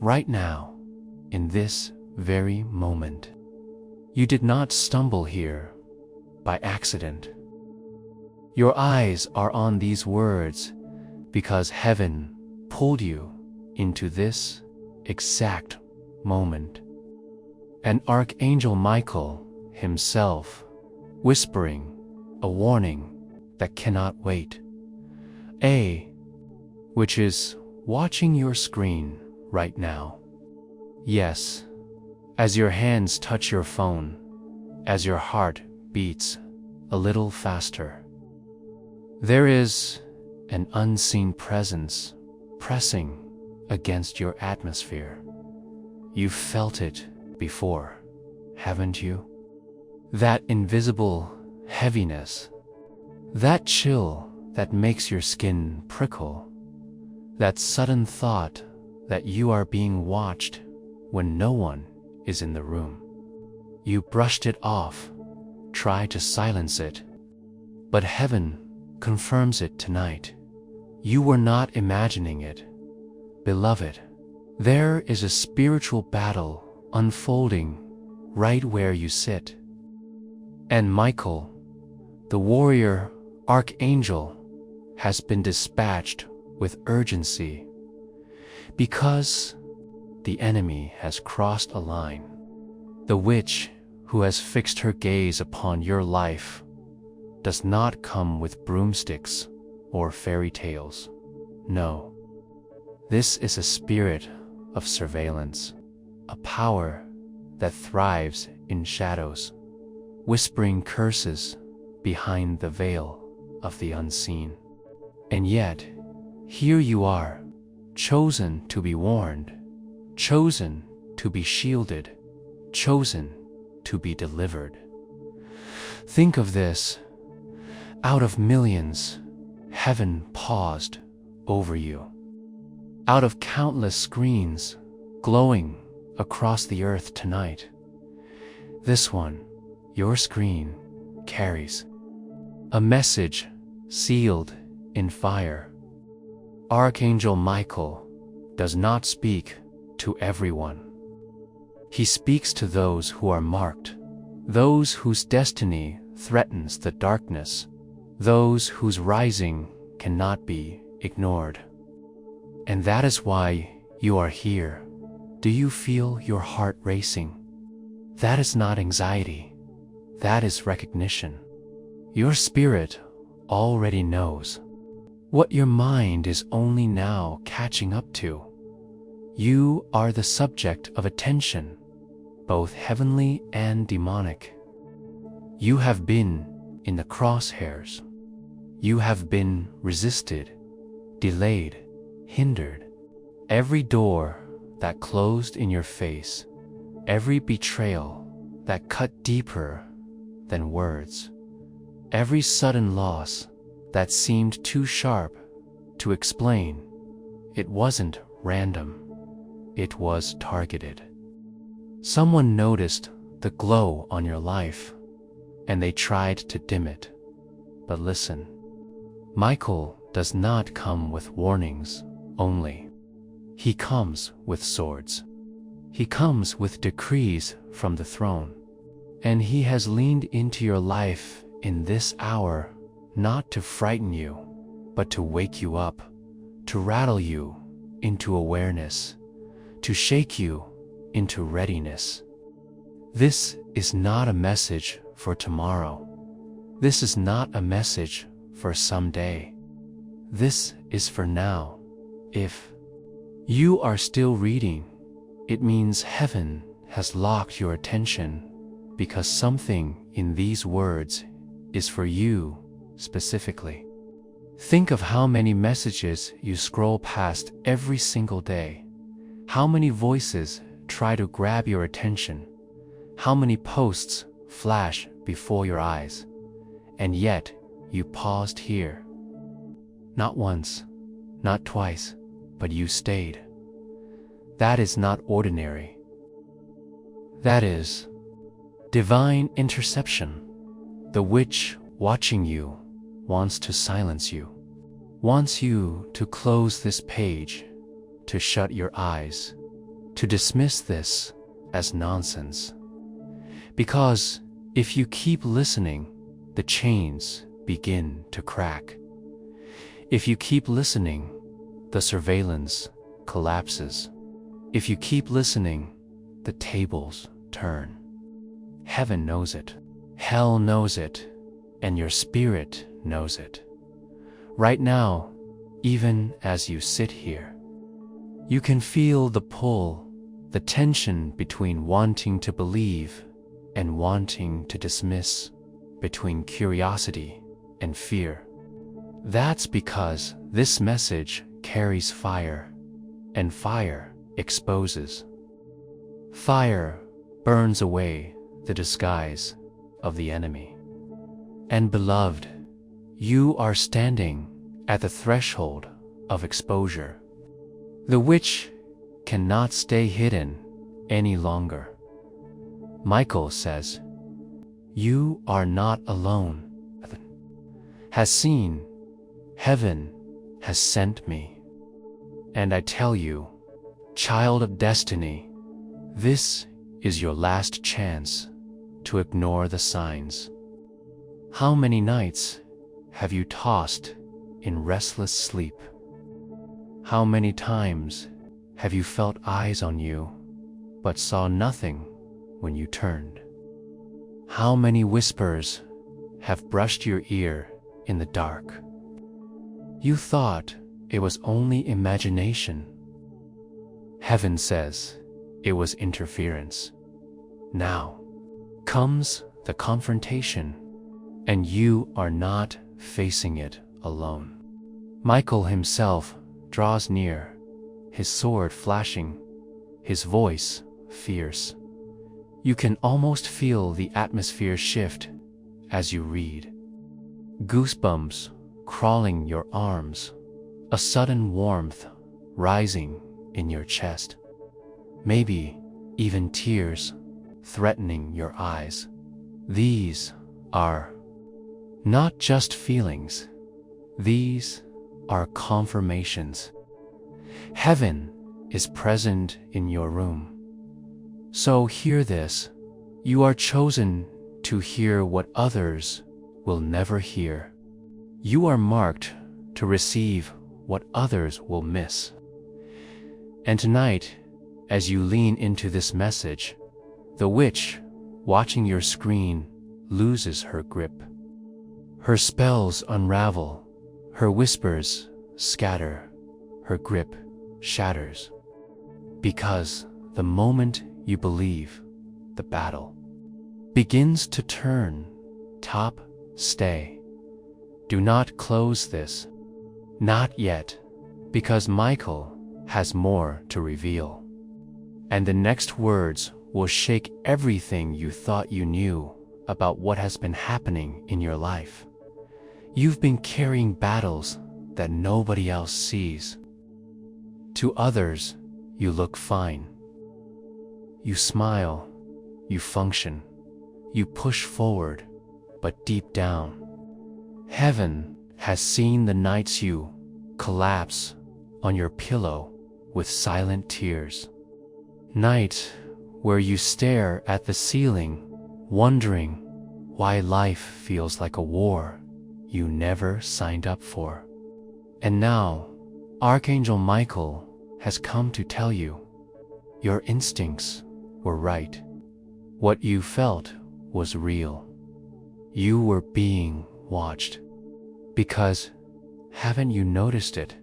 right now, in this very moment. You did not stumble here by accident. Your eyes are on these words because heaven pulled you into this exact moment. And Archangel Michael himself, whispering a warning that cannot wait. Which is watching your screen right now. Yes, as your hands touch your phone, as your heart beats a little faster, there is an unseen presence pressing against your atmosphere. You've felt it before, haven't you? That invisible heaviness, that chill that makes your skin prickle, that sudden thought that you are being watched when no one is in the room. You brushed it off, tried to silence it, but heaven confirms it tonight. You were not imagining it. Beloved, there is a spiritual battle unfolding right where you sit. And Michael, the warrior archangel, has been dispatched with urgency because the enemy has crossed a line. The witch who has fixed her gaze upon your life does not come with broomsticks or fairy tales. No, this is a spirit of surveillance, a power that thrives in shadows, whispering curses behind the veil of the unseen. And yet, here you are, chosen to be warned, chosen to be shielded, chosen to be delivered. Think of this. Out of millions, heaven paused over you. Out of countless screens glowing across the earth tonight, this one, your screen, carries a message sealed in fire. Archangel Michael does not speak to everyone. He speaks to those who are marked, those whose destiny threatens the darkness, those whose rising cannot be ignored. And that is why you are here. Do you feel your heart racing? That is not anxiety. That is recognition. Your spirit already knows what your mind is only now catching up to. You are the subject of attention, both heavenly and demonic. You have been in the crosshairs. You have been resisted, delayed, hindered. Every door that closed in your face, every betrayal that cut deeper than words, every sudden loss that seemed too sharp to explain, it wasn't random, it was targeted. Someone noticed the glow on your life, and they tried to dim it. But listen, Michael does not come with warnings only. He comes with swords. He comes with decrees from the throne. And he has leaned into your life in this hour, not to frighten you, but to wake you up, to rattle you into awareness, to shake you into readiness. This is not a message for tomorrow. This is not a message for someday. This is for now. If you are still reading, it means heaven has locked your attention because something in these words is for you specifically. Think of how many messages you scroll past every single day. How many voices try to grab your attention. How many posts flash before your eyes. And yet, you paused here. Not once, not twice, but you stayed. That is not ordinary. That is divine interception. The witch watching you wants to silence you, wants you to close this page, to shut your eyes, to dismiss this as nonsense. Because if you keep listening, the chains begin to crack. If you keep listening, the surveillance collapses. If you keep listening, the tables turn. Heaven knows it, hell knows it, and your spirit knows it. Right now, even as you sit here, you can feel the pull, the tension between wanting to believe and wanting to dismiss, between curiosity and fear. That's because this message carries fire, and fire exposes. Fire burns away the disguise of the enemy. And beloved, you are standing at the threshold of exposure. The witch cannot stay hidden any longer. Michael says, "You are not alone. Heaven has seen, heaven has sent me. And I tell you, child of destiny, this is your last chance to ignore the signs." How many nights have you tossed in restless sleep? How many times have you felt eyes on you, but saw nothing when you turned? How many whispers have brushed your ear in the dark? You thought it was only imagination. Heaven says it was interference. Now comes the confrontation, and you are not facing it alone. Michael himself draws near, his sword flashing, his voice fierce. You can almost feel the atmosphere shift as you read. Goosebumps crawling your arms, a sudden warmth rising in your chest. Maybe even tears threatening your eyes. These are not just feelings. These are confirmations. Heaven is present in your room. So hear this. You are chosen to hear what others will never hear. You are marked to receive what others will miss. And tonight, as you lean into this message, the witch watching your screen loses her grip. Her spells unravel, her whispers scatter, her grip shatters. Because the moment you believe, the battle begins to turn. Top, stay. Do not close this. Not yet, because Michael has more to reveal. And the next words will shake everything you thought you knew about what has been happening in your life. You've been carrying battles that nobody else sees. To others, you look fine. You smile, you function, you push forward, but deep down, heaven has seen the nights you collapse on your pillow with silent tears. Night where you stare at the ceiling, wondering why life feels like a war you never signed up for. And now, Archangel Michael has come to tell you, your instincts were right. What you felt was real. You were being watched. Because haven't you noticed it?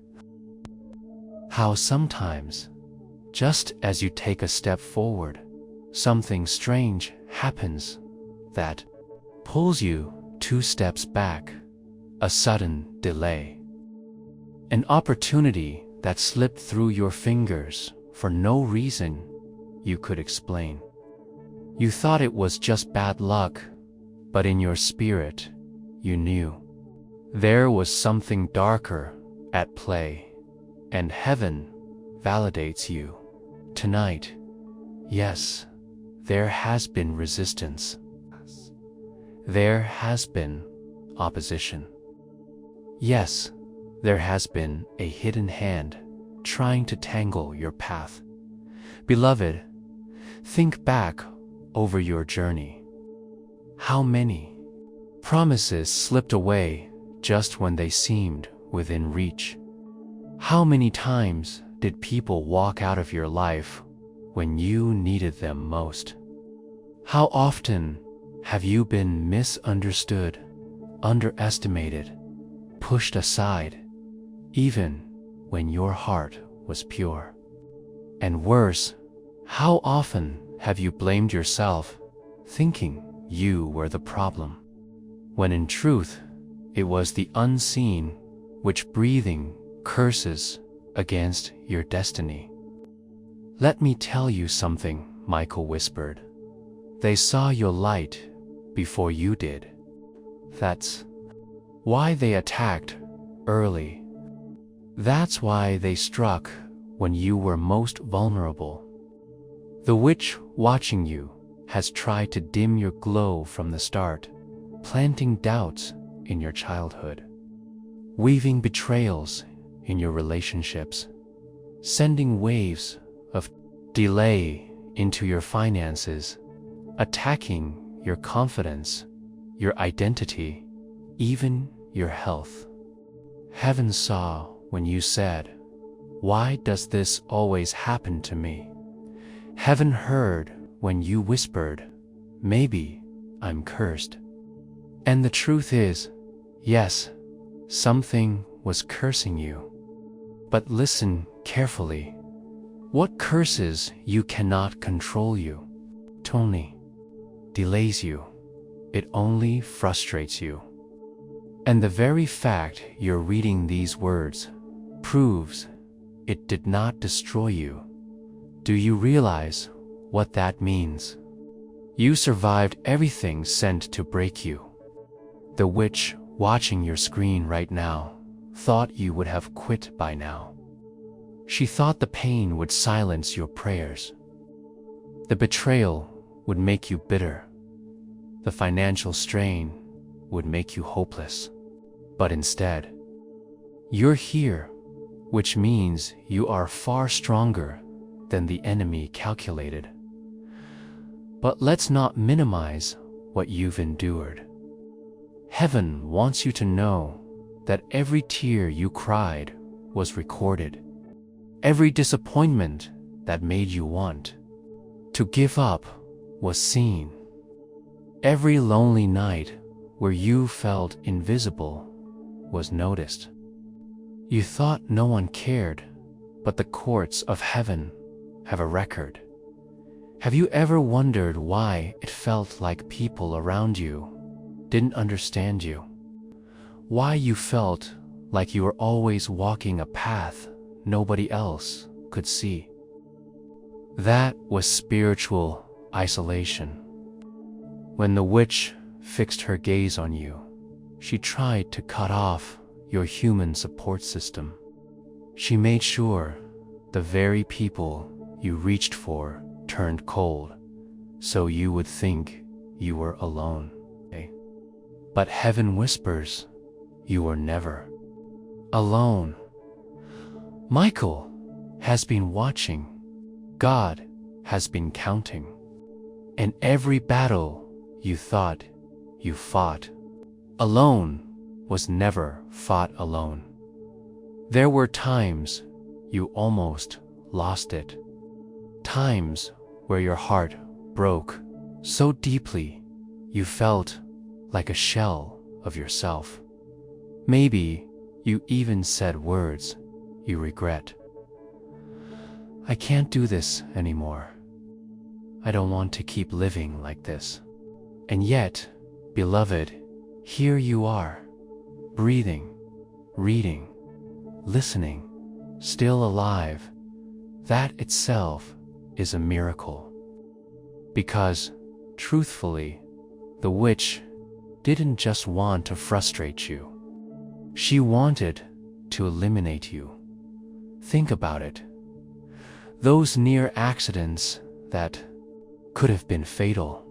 How sometimes, just as you take a step forward, something strange happens that pulls you 2 steps back, a sudden delay. An opportunity that slipped through your fingers for no reason you could explain. You thought it was just bad luck, but in your spirit, you knew there was something darker at play, and heaven validates you. Tonight, yes, there has been resistance. There has been opposition. Yes, there has been a hidden hand trying to tangle your path. Beloved, think back over your journey. How many promises slipped away just when they seemed within reach? How many times did people walk out of your life when you needed them most? How often have you been misunderstood, underestimated, pushed aside, even when your heart was pure? And worse, how often have you blamed yourself, thinking you were the problem, when in truth, it was the unseen which breathing curses against your destiny? Let me tell you something, Michael whispered. They saw your light before you did. That's why they attacked early. That's why they struck when you were most vulnerable. The witch watching you has tried to dim your glow from the start, planting doubts in your childhood, weaving betrayals in your relationships, sending waves of delay into your finances, attacking your confidence, your identity, even your health. Heaven saw when you said, "Why does this always happen to me?" Heaven heard when you whispered, "Maybe I'm cursed." And the truth is, yes, something was cursing you. But listen carefully. What curses you cannot control you? Tony delays you. It only frustrates you. And the very fact you're reading these words proves it did not destroy you. Do you realize what that means? You survived everything sent to break you. The witch watching your screen right now thought you would have quit by now. She thought the pain would silence your prayers. The betrayal would make you bitter. The financial strain would make you hopeless. But instead, you're here, which means you are far stronger than the enemy calculated. But let's not minimize what you've endured. Heaven wants you to know that every tear you cried was recorded. Every disappointment that made you want to give up was seen. Every lonely night where you felt invisible was noticed. You thought no one cared, but the courts of heaven have a record. Have you ever wondered why it felt like people around you didn't understand you? Why you felt like you were always walking a path nobody else could see? That was spiritual isolation. When the witch fixed her gaze on you, she tried to cut off your human support system. She made sure the very people you reached for turned cold, so you would think you were alone. But heaven whispers, you were never alone. Michael has been watching. God has been counting. And every battle you thought you fought alone was never fought alone. There were times you almost lost it. Times where your heart broke so deeply you felt like a shell of yourself. Maybe you even said words you regret. I can't do this anymore. I don't want to keep living like this. And yet, beloved, here you are, breathing, reading, listening, still alive. That itself is a miracle. Because, truthfully, the witch didn't just want to frustrate you. She wanted to eliminate you. Think about it. Those near accidents that could have been fatal.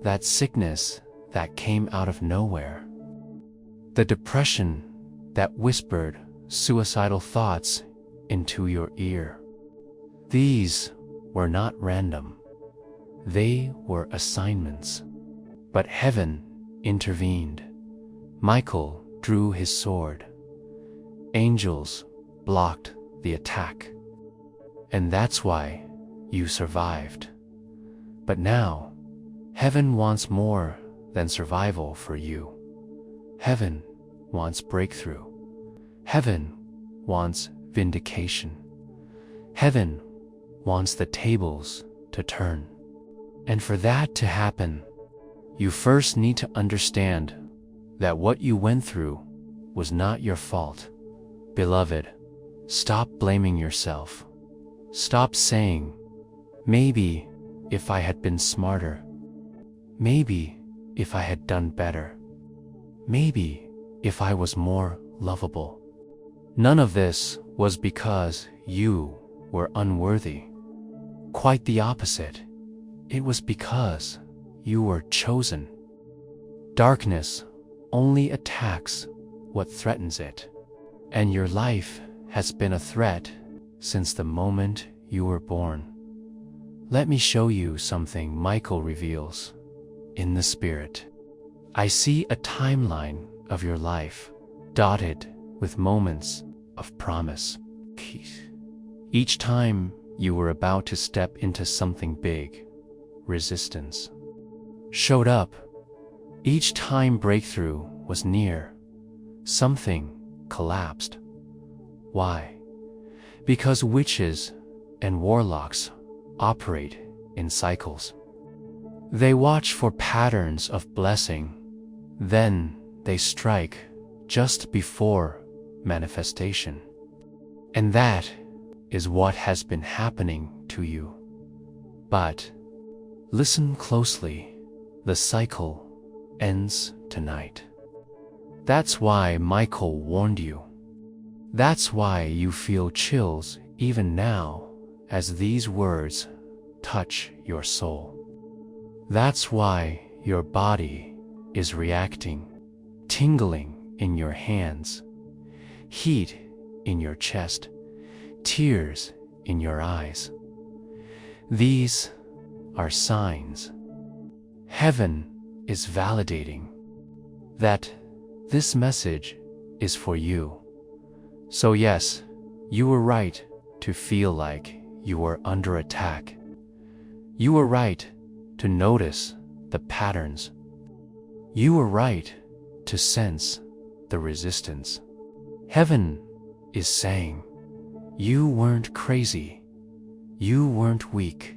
That sickness that came out of nowhere. The depression that whispered suicidal thoughts into your ear. These were not random. They were assignments. But heaven intervened. Michael drew his sword. Angels blocked the attack. And that's why you survived. But now, heaven wants more than survival for you. Heaven wants breakthrough. Heaven wants vindication. Heaven wants the tables to turn. And for that to happen, you first need to understand that what you went through was not your fault. Beloved, stop blaming yourself. Stop saying, maybe if I had been smarter. Maybe if I had done better. Maybe if I was more lovable. None of this was because you were unworthy. Quite the opposite. It was because you were chosen. Darkness only attacks what threatens it. And your life has been a threat since the moment you were born. Let me show you something Michael reveals in the spirit. I see a timeline of your life, dotted with moments of promise. Each time you were about to step into something big, resistance showed up. Each time breakthrough was near, something collapsed. Why? Because witches and warlocks operate in cycles. They watch for patterns of blessing, then they strike just before manifestation. And that is what has been happening to you. But listen closely, the cycle ends tonight. That's why Michael warned you. That's why you feel chills even now as these words touch your soul. That's why your body is reacting, tingling in your hands, heat in your chest, tears in your eyes. These are signs. Heaven is validating that this message is for you. So yes, you were right to feel like you were under attack. You were right to notice the patterns. You were right to sense the resistance. Heaven is saying, you weren't crazy. You weren't weak.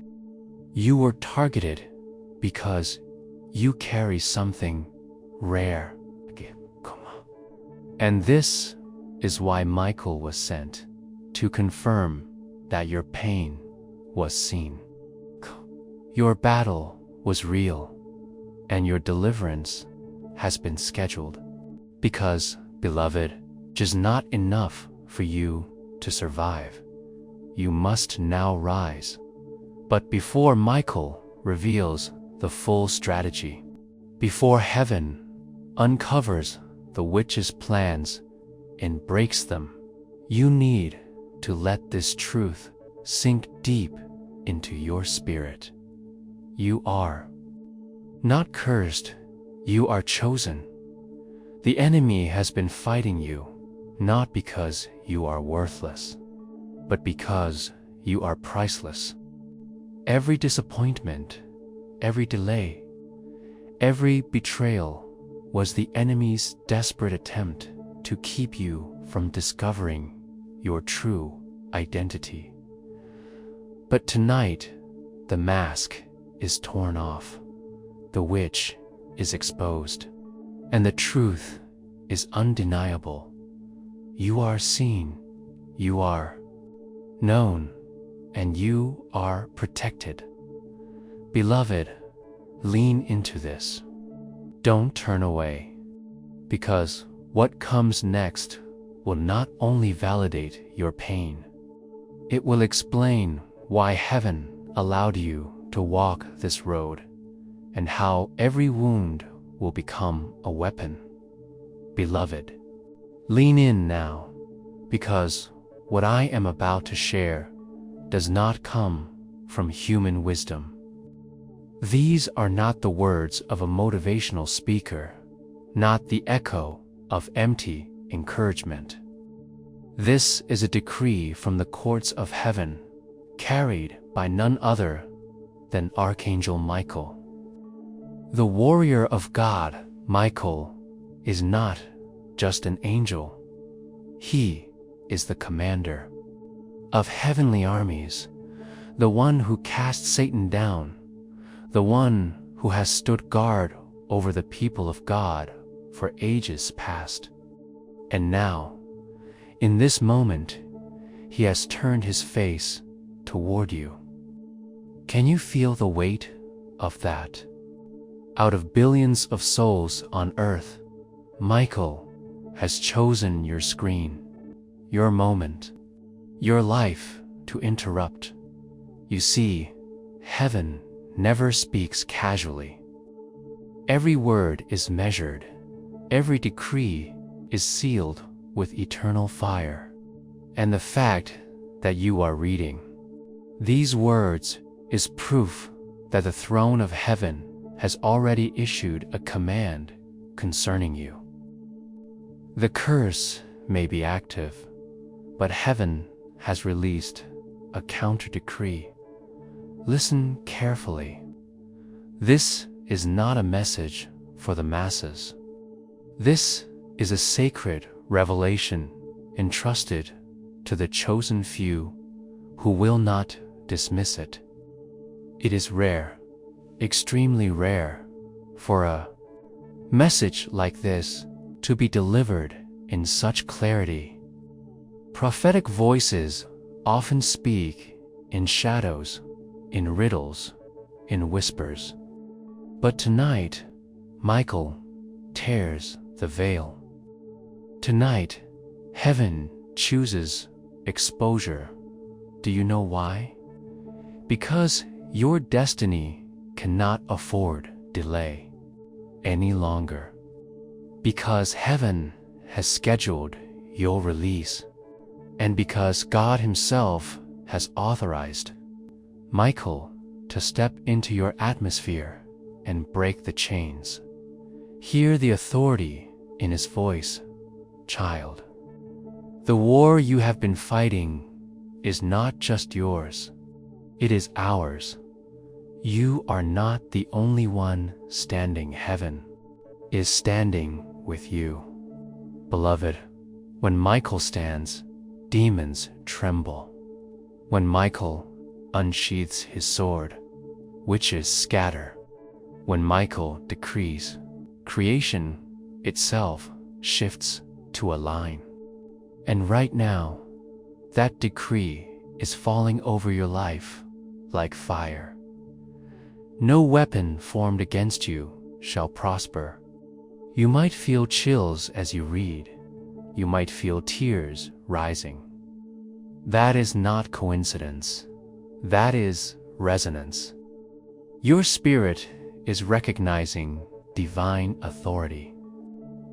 You were targeted because you carry something rare. And this is why Michael was sent, to confirm that your pain was seen. Your battle was real, and your deliverance has been scheduled. Because, beloved, it is not enough for you to survive. You must now rise. But before Michael reveals the full strategy, before heaven uncovers the witch's plans and breaks them, you need to let this truth sink deep into your spirit. You are not cursed, you are chosen. The enemy has been fighting you, not because you are worthless, but because you are priceless. Every disappointment, every delay, every betrayal was the enemy's desperate attempt to keep you from discovering your true identity. But tonight, the mask is torn off, the witch is exposed, and the truth is undeniable. You are seen, you are known, and you are protected. Beloved, lean into this. Don't turn away, because what comes next will not only validate your pain, it will explain why heaven allowed you to walk this road, and how every wound will become a weapon. Beloved, lean in now, because what I am about to share does not come from human wisdom. These are not the words of a motivational speaker, not the echo of empty encouragement. This is a decree from the courts of heaven, carried by none other than Archangel Michael. The warrior of God, Michael, is not just an angel. He is the commander of heavenly armies, the one who cast Satan down, the one who has stood guard over the people of God for ages past. And now, in this moment, he has turned his face toward you. Can you feel the weight of that? Out of billions of souls on earth, Michael has chosen your screen, your moment, your life to interrupt. You see, heaven never speaks casually. Every word is measured, every decree is sealed with eternal fire. And the fact that you are reading these words is proof that the throne of heaven has already issued a command concerning you. The curse may be active, but heaven has released a counter-decree. Listen carefully. This is not a message for the masses. This is a sacred revelation entrusted to the chosen few who will not dismiss it. It is rare, extremely rare, for a message like this to be delivered in such clarity. Prophetic voices often speak in shadows, in riddles, in whispers. But tonight, Michael tears the veil. Tonight, heaven chooses exposure. Do you know why? Because your destiny cannot afford delay any longer. Because heaven has scheduled your release. And because God Himself has authorized Michael to step into your atmosphere and break the chains. Hear the authority in His voice, child. The war you have been fighting is not just yours, it is ours. You are not the only one standing. Heaven is standing with you. Beloved, when Michael stands, demons tremble. When Michael unsheathes his sword, witches scatter. When Michael decrees, creation itself shifts to align. And right now, that decree is falling over your life like fire. No weapon formed against you shall prosper. You might feel chills as you read. You might feel tears rising. That is not coincidence. That is resonance. Your spirit is recognizing divine authority.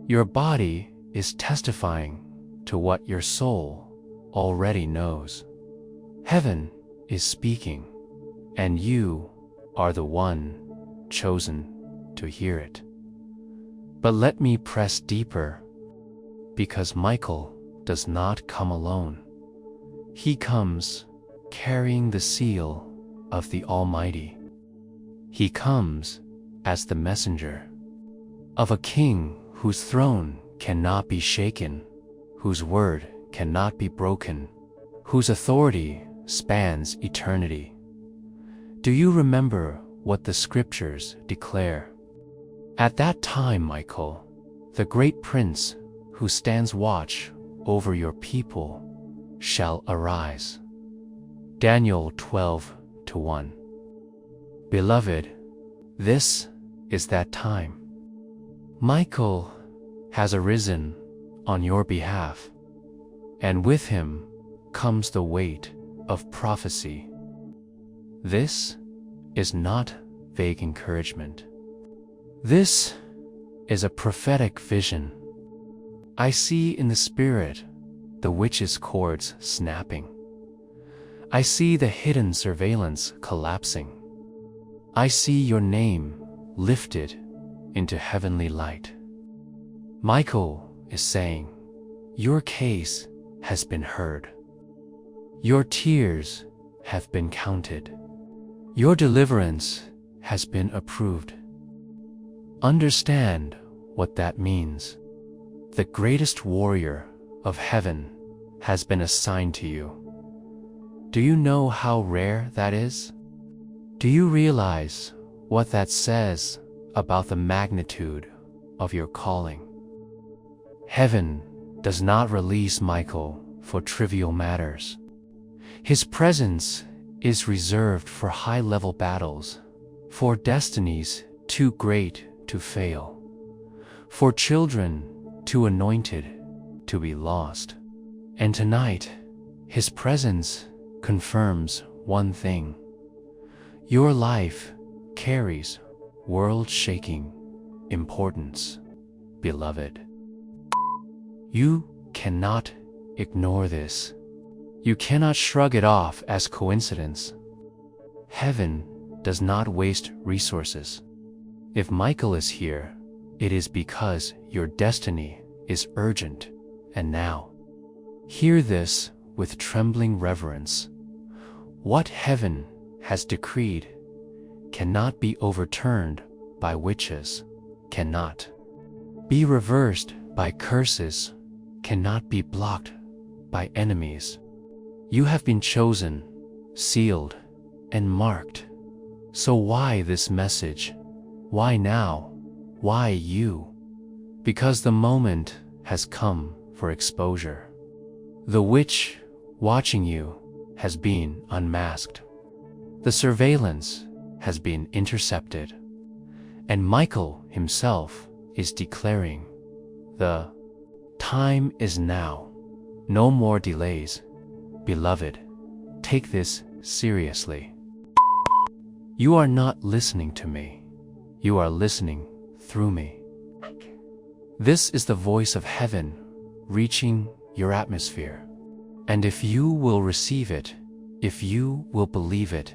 Your body is testifying to what your soul already knows. Heaven is speaking, and you are the one chosen to hear it. But let me press deeper, because Michael does not come alone. He comes carrying the seal of the Almighty. He comes as the messenger of a king whose throne cannot be shaken, whose word cannot be broken, whose authority spans eternity. Do you remember what the scriptures declare? At that time, Michael, the great prince who stands watch over your people shall arise. Daniel 12:1. Beloved, this is that time. Michael has arisen on your behalf, and with him comes the weight of prophecy. This is not vague encouragement. This is a prophetic vision. I see in the spirit the witches' cords snapping. I see the hidden surveillance collapsing. I see your name lifted into heavenly light. Michael is saying, your case has been heard. Your tears have been counted. Your deliverance has been approved. Understand what that means. The greatest warrior of heaven has been assigned to you. Do you know how rare that is? Do you realize what that says about the magnitude of your calling? Heaven does not release Michael for trivial matters. His presence is reserved for high-level battles, for destinies too great to fail, for children too anointed to be lost. And tonight, his presence confirms one thing. Your life carries world-shaking importance, beloved. You cannot ignore this. You cannot shrug it off as coincidence. Heaven does not waste resources. If Michael is here, it is because your destiny is urgent and now. Hear this with trembling reverence. What heaven has decreed cannot be overturned by witches, cannot be reversed by curses, cannot be blocked by enemies. You have been chosen, sealed, and marked. So why this message? Why now? Why you? Because the moment has come for exposure. The witch watching you has been unmasked. The surveillance has been intercepted. And Michael himself is declaring, the time is now. No more delays. Beloved, take this seriously. You are not listening to me. You are listening through me. This is the voice of heaven reaching your atmosphere. And if you will receive it, if you will believe it,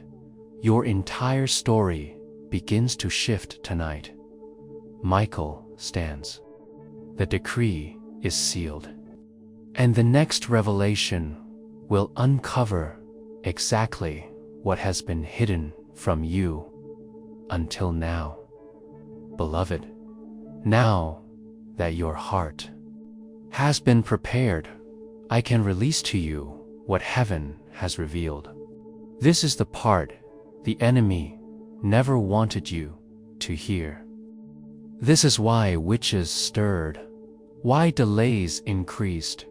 your entire story begins to shift tonight. Michael stands. The decree is sealed. And the next revelation will uncover exactly what has been hidden from you until now. Beloved, now that your heart has been prepared, I can release to you what heaven has revealed. This is the part the enemy never wanted you to hear. This is why witches stirred, why delays increased,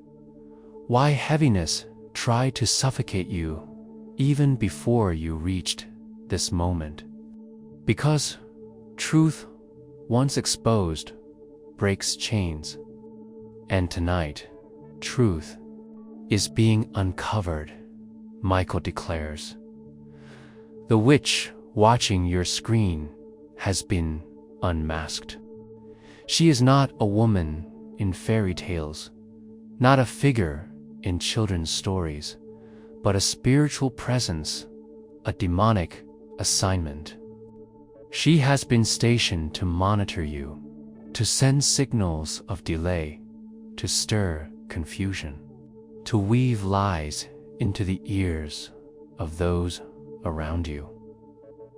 why heaviness tried to suffocate you even before you reached this moment. Because truth, once exposed, breaks chains. And tonight, truth is being uncovered, Michael declares. The witch watching your screen has been unmasked. She is not a woman in fairy tales, not a figure in children's stories, but a spiritual presence, a demonic assignment. She has been stationed to monitor you, to send signals of delay, to stir confusion, to weave lies into the ears of those around you.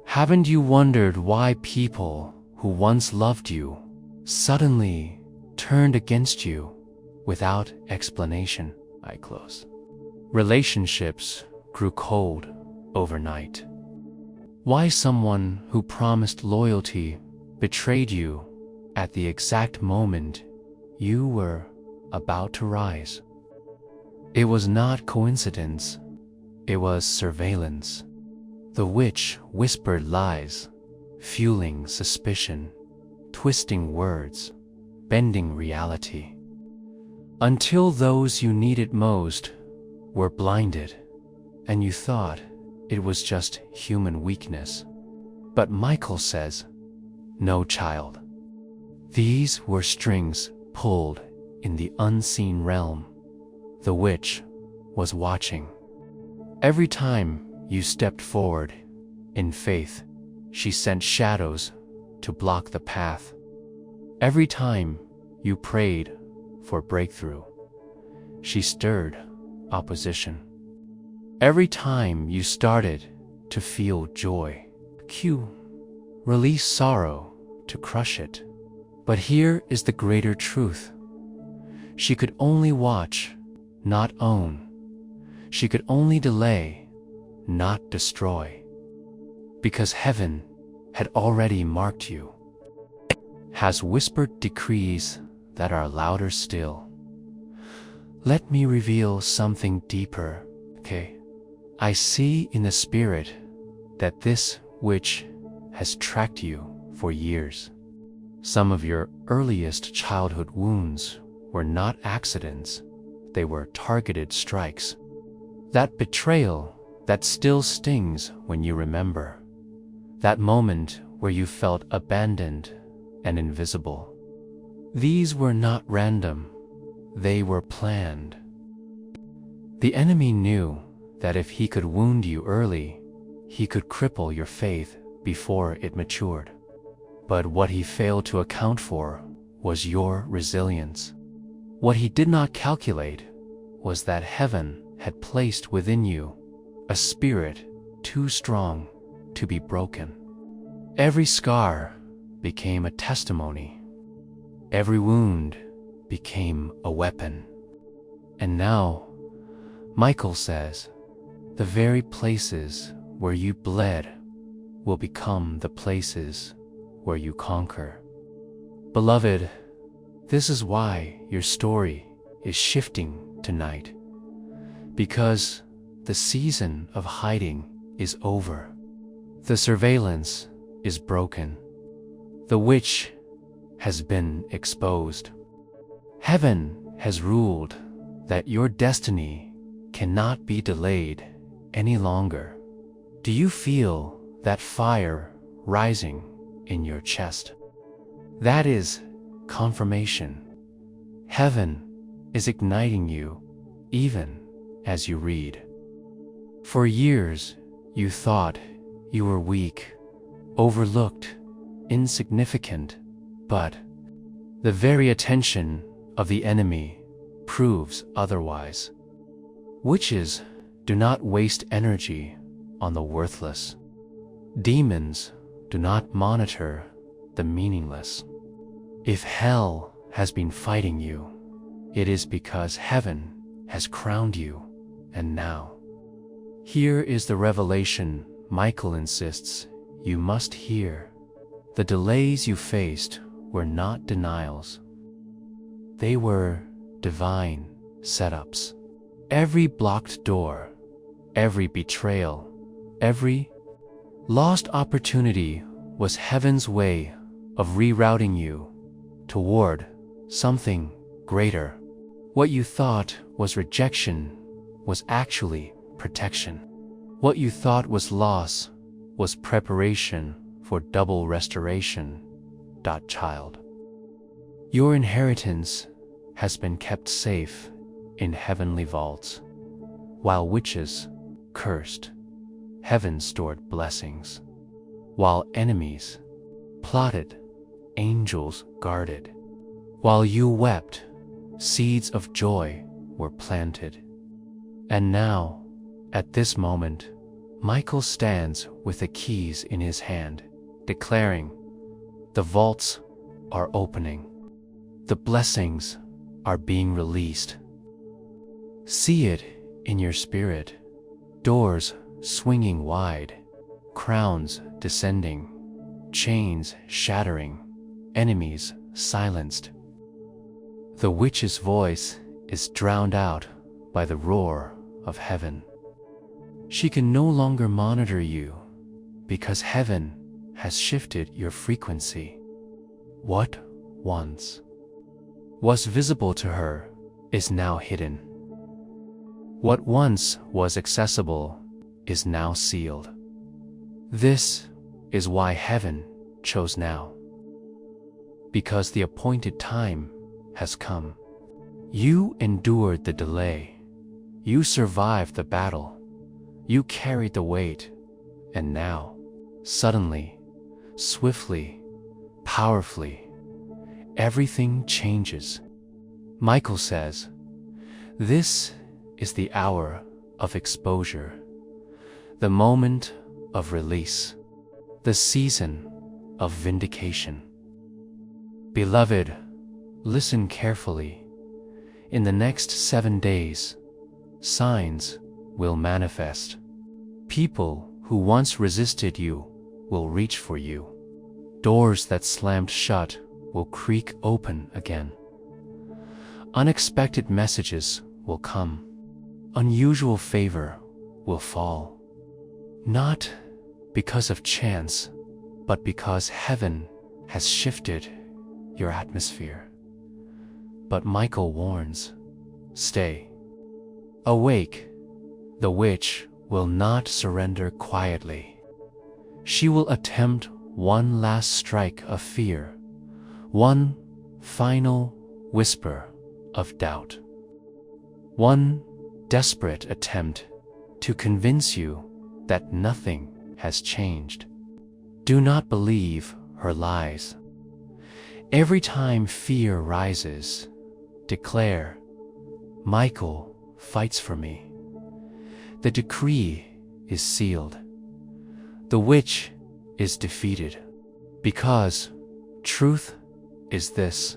Haven't you wondered why people who once loved you suddenly turned against you without explanation? I close. Relationships grew cold overnight. Why someone who promised loyalty betrayed you at the exact moment you were about to rise? It was not coincidence, it was surveillance. The witch whispered lies, fueling suspicion, twisting words, bending reality, until those you needed most were blinded, and you thought it was just human weakness. But Michael says, no, child. These were strings pulled in the unseen realm. The witch was watching. Every time you stepped forward in faith, she sent shadows to block the path. Every time you prayed for breakthrough, she stirred opposition. Every time you started to feel joy, Q released sorrow to crush it. But here is the greater truth. She could only watch, not own. She could only delay, not destroy. Because heaven had already marked you, has whispered decrees that are louder still. Let me reveal something deeper, okay? I see in the spirit that this witch has tracked you for years. Some of your earliest childhood wounds were not accidents, they were targeted strikes. That betrayal that still stings when you remember. That moment where you felt abandoned and invisible. These were not random, they were planned. The enemy knew that if he could wound you early, he could cripple your faith before it matured. But what he failed to account for was your resilience. What he did not calculate was that heaven had placed within you a spirit too strong to be broken. Every scar became a testimony. Every wound became a weapon. And now, Michael says, the very places where you bled will become the places where you conquer. Beloved, this is why your story is shifting tonight. Because the season of hiding is over. The surveillance is broken. The witch has been exposed. Heaven has ruled that your destiny cannot be delayed any longer. Do you feel that fire rising in your chest? That is confirmation. Heaven is igniting you even as you read. For years, you thought you were weak, overlooked, insignificant, but the very attention of the enemy proves otherwise. Witches do not waste energy on the worthless. Demons do not monitor the meaningless. If hell has been fighting you, it is because heaven has crowned you, and now. Here is the revelation Michael insists you must hear. The delays you faced were not denials. They were divine setups. Every blocked door, every betrayal, every lost opportunity was heaven's way of rerouting you toward something greater. What you thought was rejection was actually protection. What you thought was loss was preparation for double restoration. Child. Your inheritance has been kept safe in heavenly vaults. While witches cursed, heaven stored blessings. While enemies plotted, angels guarded. While you wept, seeds of joy were planted. And now, at this moment, Michael stands with the keys in his hand, declaring, the vaults are opening. The blessings are being released. See it in your spirit. Doors swinging wide, crowns descending, chains shattering, enemies silenced. The witch's voice is drowned out by the roar of heaven. She can no longer monitor you because heaven has shifted your frequency. What once was visible to her is now hidden. What once was accessible is now sealed. This is why heaven chose now. Because the appointed time has come. You endured the delay. You survived the battle. You carried the weight, and now, suddenly, swiftly, powerfully, everything changes. Michael says, this is the hour of exposure, the moment of release, the season of vindication. Beloved, listen carefully. In the next 7 days, signs will manifest. People who once resisted you will reach for you. Doors that slammed shut will creak open again. Unexpected messages will come. Unusual favor will fall. Not because of chance, but because heaven has shifted your atmosphere. But Michael warns, stay. Awake, the witch will not surrender quietly. She will attempt one last strike of fear, one final whisper of doubt. One desperate attempt to convince you that nothing has changed. Do not believe her lies. Every time fear rises, declare, Michael fights for me. The decree is sealed. The witch is defeated, because truth is this: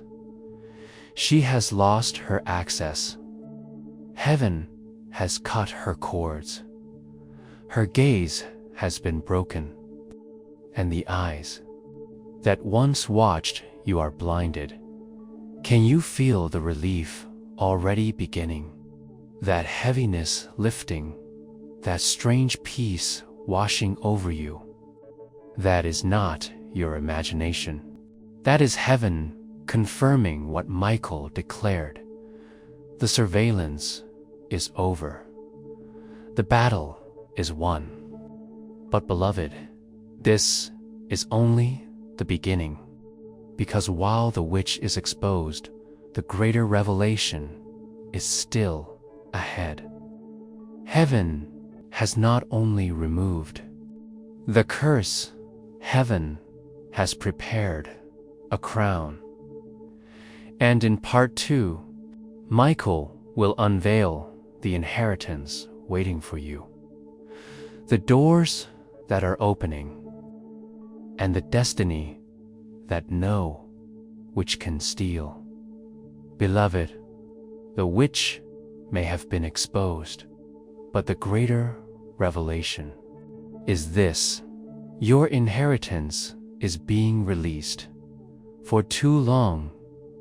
she has lost her access. Heaven has cut her cords. Her gaze has been broken, and the eyes that once watched you are blinded. Can you feel the relief already beginning? That heaviness lifting, that strange peace washing over you? That is not your imagination. That is heaven confirming what Michael declared. The surveillance is over. The battle is won. But beloved, this is only the beginning, because while the witch is exposed, the greater revelation is still ahead. Heaven has not only removed the curse, heaven has prepared a crown. And in part 2, Michael will unveil the inheritance waiting for you, the doors that are opening, and the destiny that no witch can steal. Beloved, the witch may have been exposed, but the greater revelation is this: your inheritance is being released. For too long,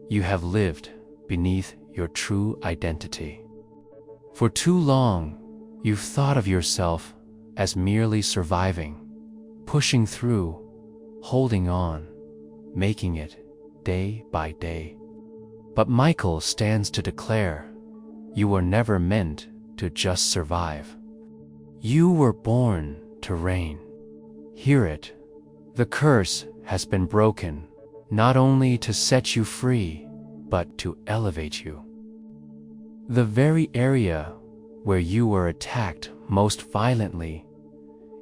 you have lived beneath your true identity. For too long, you've thought of yourself as merely surviving, pushing through, holding on, making it day by day. But Michael stands to declare, you were never meant to just survive. You were born to reign. Hear it. The curse has been broken, not only to set you free, but to elevate you. The very area where you were attacked most violently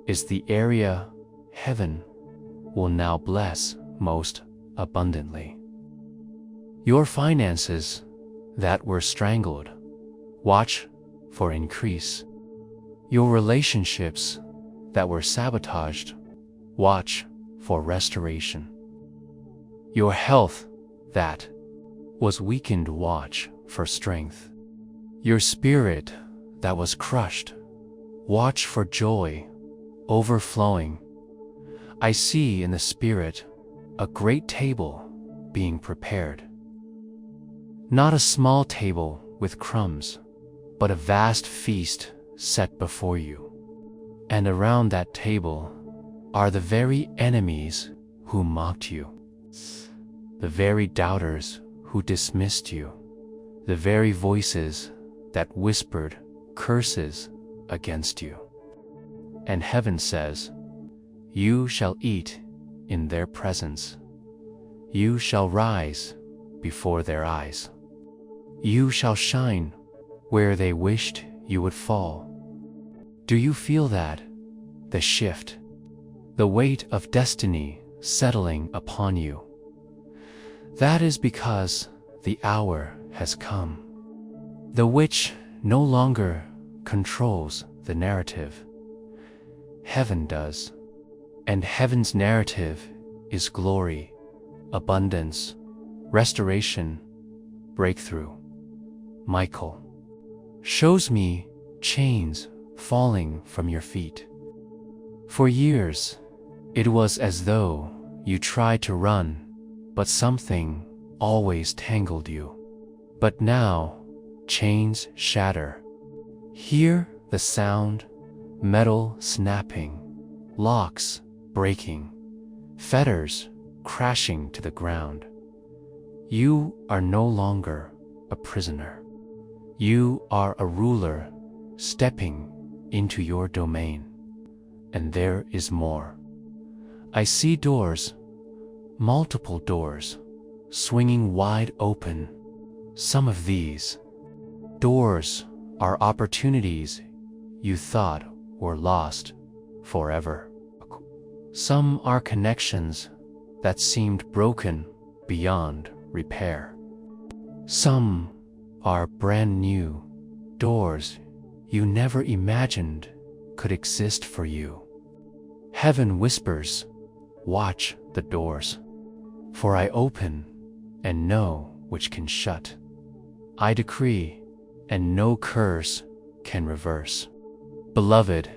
is the area heaven will now bless most abundantly. Your finances that were strangled, watch for increase. Your relationships that were sabotaged, watch for restoration. Your health that was weakened, watch for strength. Your spirit that was crushed, watch for joy overflowing. I see in the spirit a great table being prepared. Not a small table with crumbs, but a vast feast set before you. And around that table are the very enemies who mocked you, the very doubters who dismissed you, the very voices that whispered curses against you. And heaven says, you shall eat in their presence. You shall rise before their eyes. You shall shine where they wished you would fall. Do you feel that? The shift, the weight of destiny settling upon you. That is because the hour has come. The witch no longer controls the narrative. Heaven does. And heaven's narrative is glory, abundance, restoration, breakthrough. Michael shows me chains falling from your feet. For years, it was as though you tried to run, but something always tangled you. But now, chains shatter. Hear the sound, metal snapping, locks breaking, fetters crashing to the ground. You are no longer a prisoner. You are a ruler stepping into your domain. And there is more. I see doors, multiple doors, swinging wide open. Some of these doors are opportunities you thought were lost forever. Some are connections that seemed broken beyond repair. Some are brand new doors you never imagined could exist for you. Heaven whispers, watch the doors, for I open and know which can shut. I decree, and no curse can reverse. Beloved,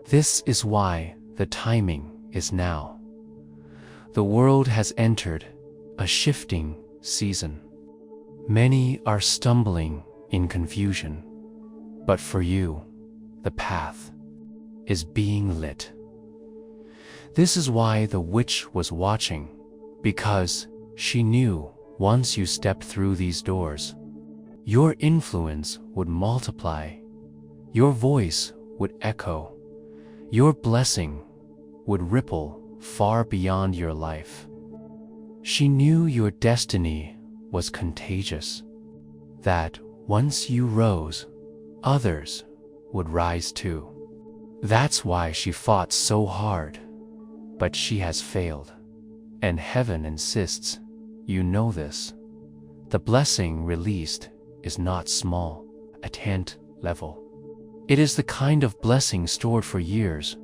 this is why the timing is now. The world has entered a shifting season. Many are stumbling in confusion, but for you, the path is being lit. This is why the witch was watching, because she knew once you stepped through these doors, your influence would multiply, your voice would echo, your blessing would ripple far beyond your life. She knew your destiny was contagious, that once you rose, others would rise too. That's why she fought so hard, but she has failed, and heaven insists you know this. The blessing released is not small, at hand level. It is the kind of blessing stored for years,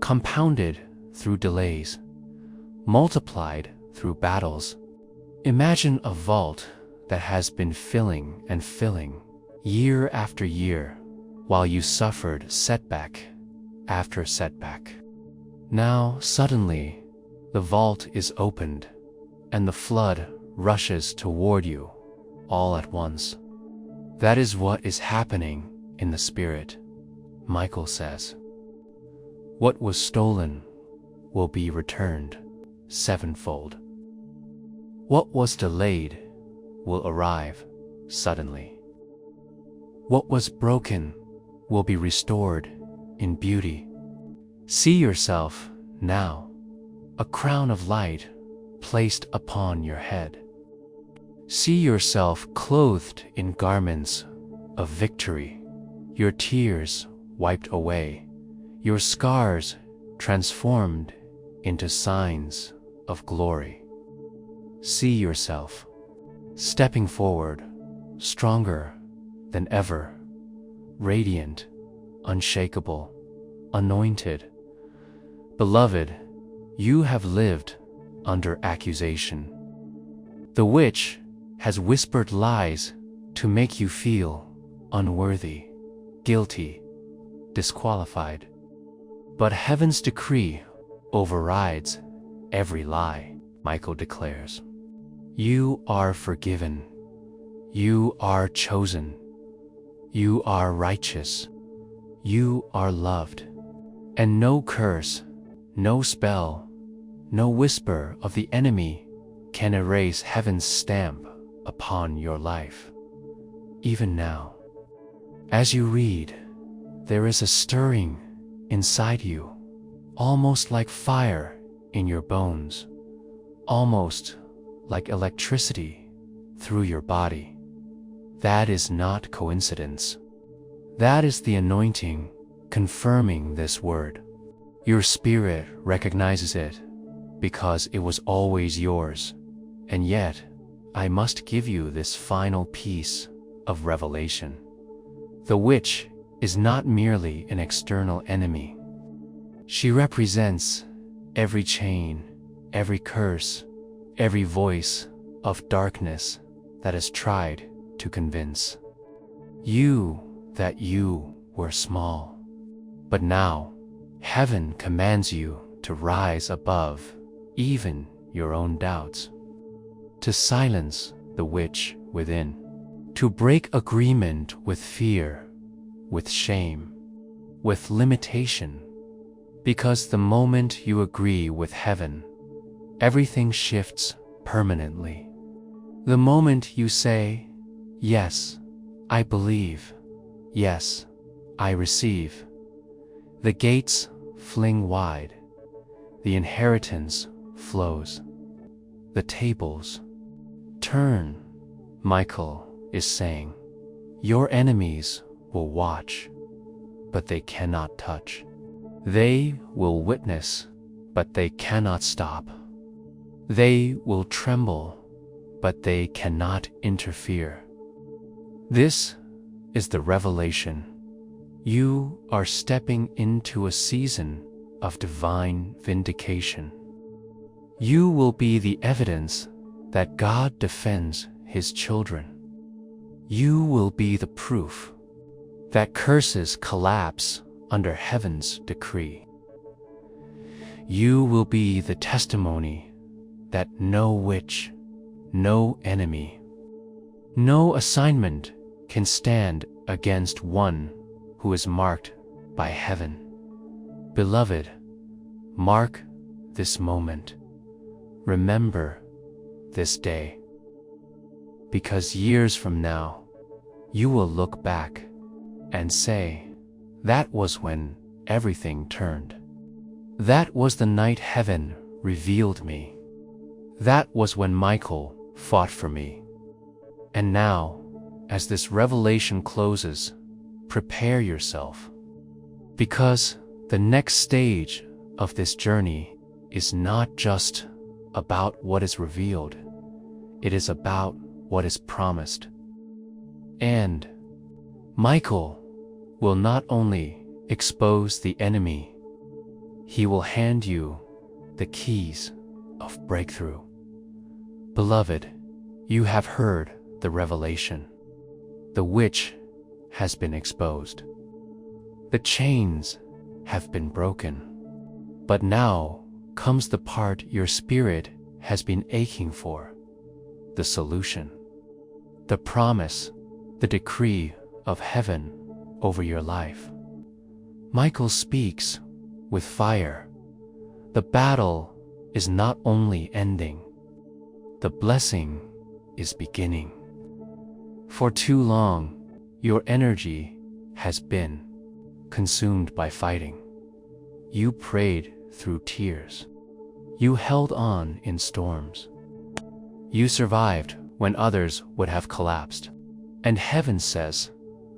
compounded through delays, multiplied through battles. Imagine a vault that has been filling and filling year after year while you suffered setback after setback. Now, suddenly, the vault is opened and the flood rushes toward you all at once. That is what is happening in the spirit, Michael says. What was stolen will be returned sevenfold. What was delayed will arrive suddenly. What was broken will be restored in beauty. See yourself now, a crown of light placed upon your head. See yourself clothed in garments of victory, your tears wiped away, your scars transformed into signs of glory. See yourself stepping forward, stronger than ever, radiant, unshakable, anointed. Beloved, you have lived under accusation. The witch has whispered lies to make you feel unworthy, guilty, disqualified. But heaven's decree overrides every lie, Michael declares. You are forgiven. You are chosen. You are righteous. You are loved. And no curse, no spell, no whisper of the enemy can erase heaven's stamp upon your life. Even now, as you read, there is a stirring inside you, almost like fire in your bones, almost like electricity through your body. That is not coincidence. That is the anointing confirming this word. Your spirit recognizes it because it was always yours, and yet I must give you this final piece of revelation. The witch is not merely an external enemy. She represents every chain, every curse, every voice of darkness that has tried to convince you that you were small. But now, heaven commands you to rise above even your own doubts, to silence the witch within, to break agreement with fear, with shame, with limitation, because the moment you agree with heaven, everything shifts permanently. The moment you say, "Yes, I believe. Yes, I receive," the gates fling wide, the inheritance flows, the tables turn. Michael is saying, your enemies will watch, but they cannot touch. They will witness, but they cannot stop. They will tremble, but they cannot interfere. This is the revelation. You are stepping into a season of divine vindication. You will be the evidence that God defends His children. You will be the proof that curses collapse under heaven's decree. You will be the testimony that no witch, no enemy, no assignment can stand against one who is marked by heaven. Beloved, mark this moment. Remember this day. Because years from now, you will look back and say, that was when everything turned. That was the night heaven revealed me. That was when Michael fought for me. And now, as this revelation closes, prepare yourself. Because the next stage of this journey is not just about what is revealed, it is about what is promised. And Michael will not only expose the enemy, he will hand you the keys of breakthrough. Beloved, you have heard the revelation. The witch has been exposed. The chains have been broken. But now comes the part your spirit has been aching for, the solution, the promise, the decree of heaven over your life. Michael speaks with fire. The battle is not only ending, the blessing is beginning. For too long, your energy has been consumed by fighting. You prayed through tears. You held on in storms. You survived when others would have collapsed. And heaven says,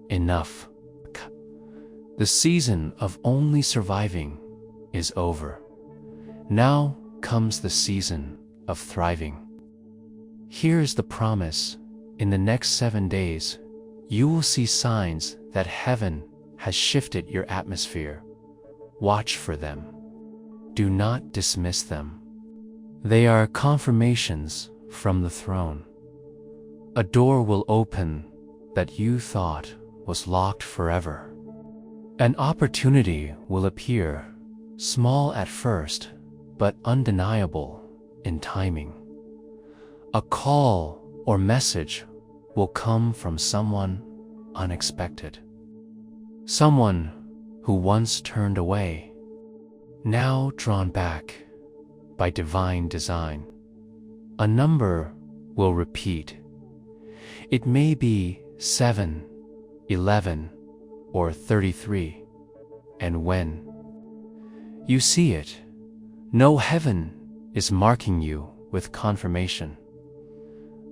enough. The season of only surviving is over. Now comes the season of thriving. Here's the promise. In the next 7 days, you will see signs that heaven has shifted your atmosphere. Watch for them. Do not dismiss them. They are confirmations from the throne. A door will open that you thought was locked forever. An opportunity will appear, small at first, but undeniable in timing. A call or message will come from someone unexpected. Someone who once turned away, now drawn back by divine design. A number will repeat. It may be 7, 11, or 33. And when you see it, know heaven is marking you with confirmation.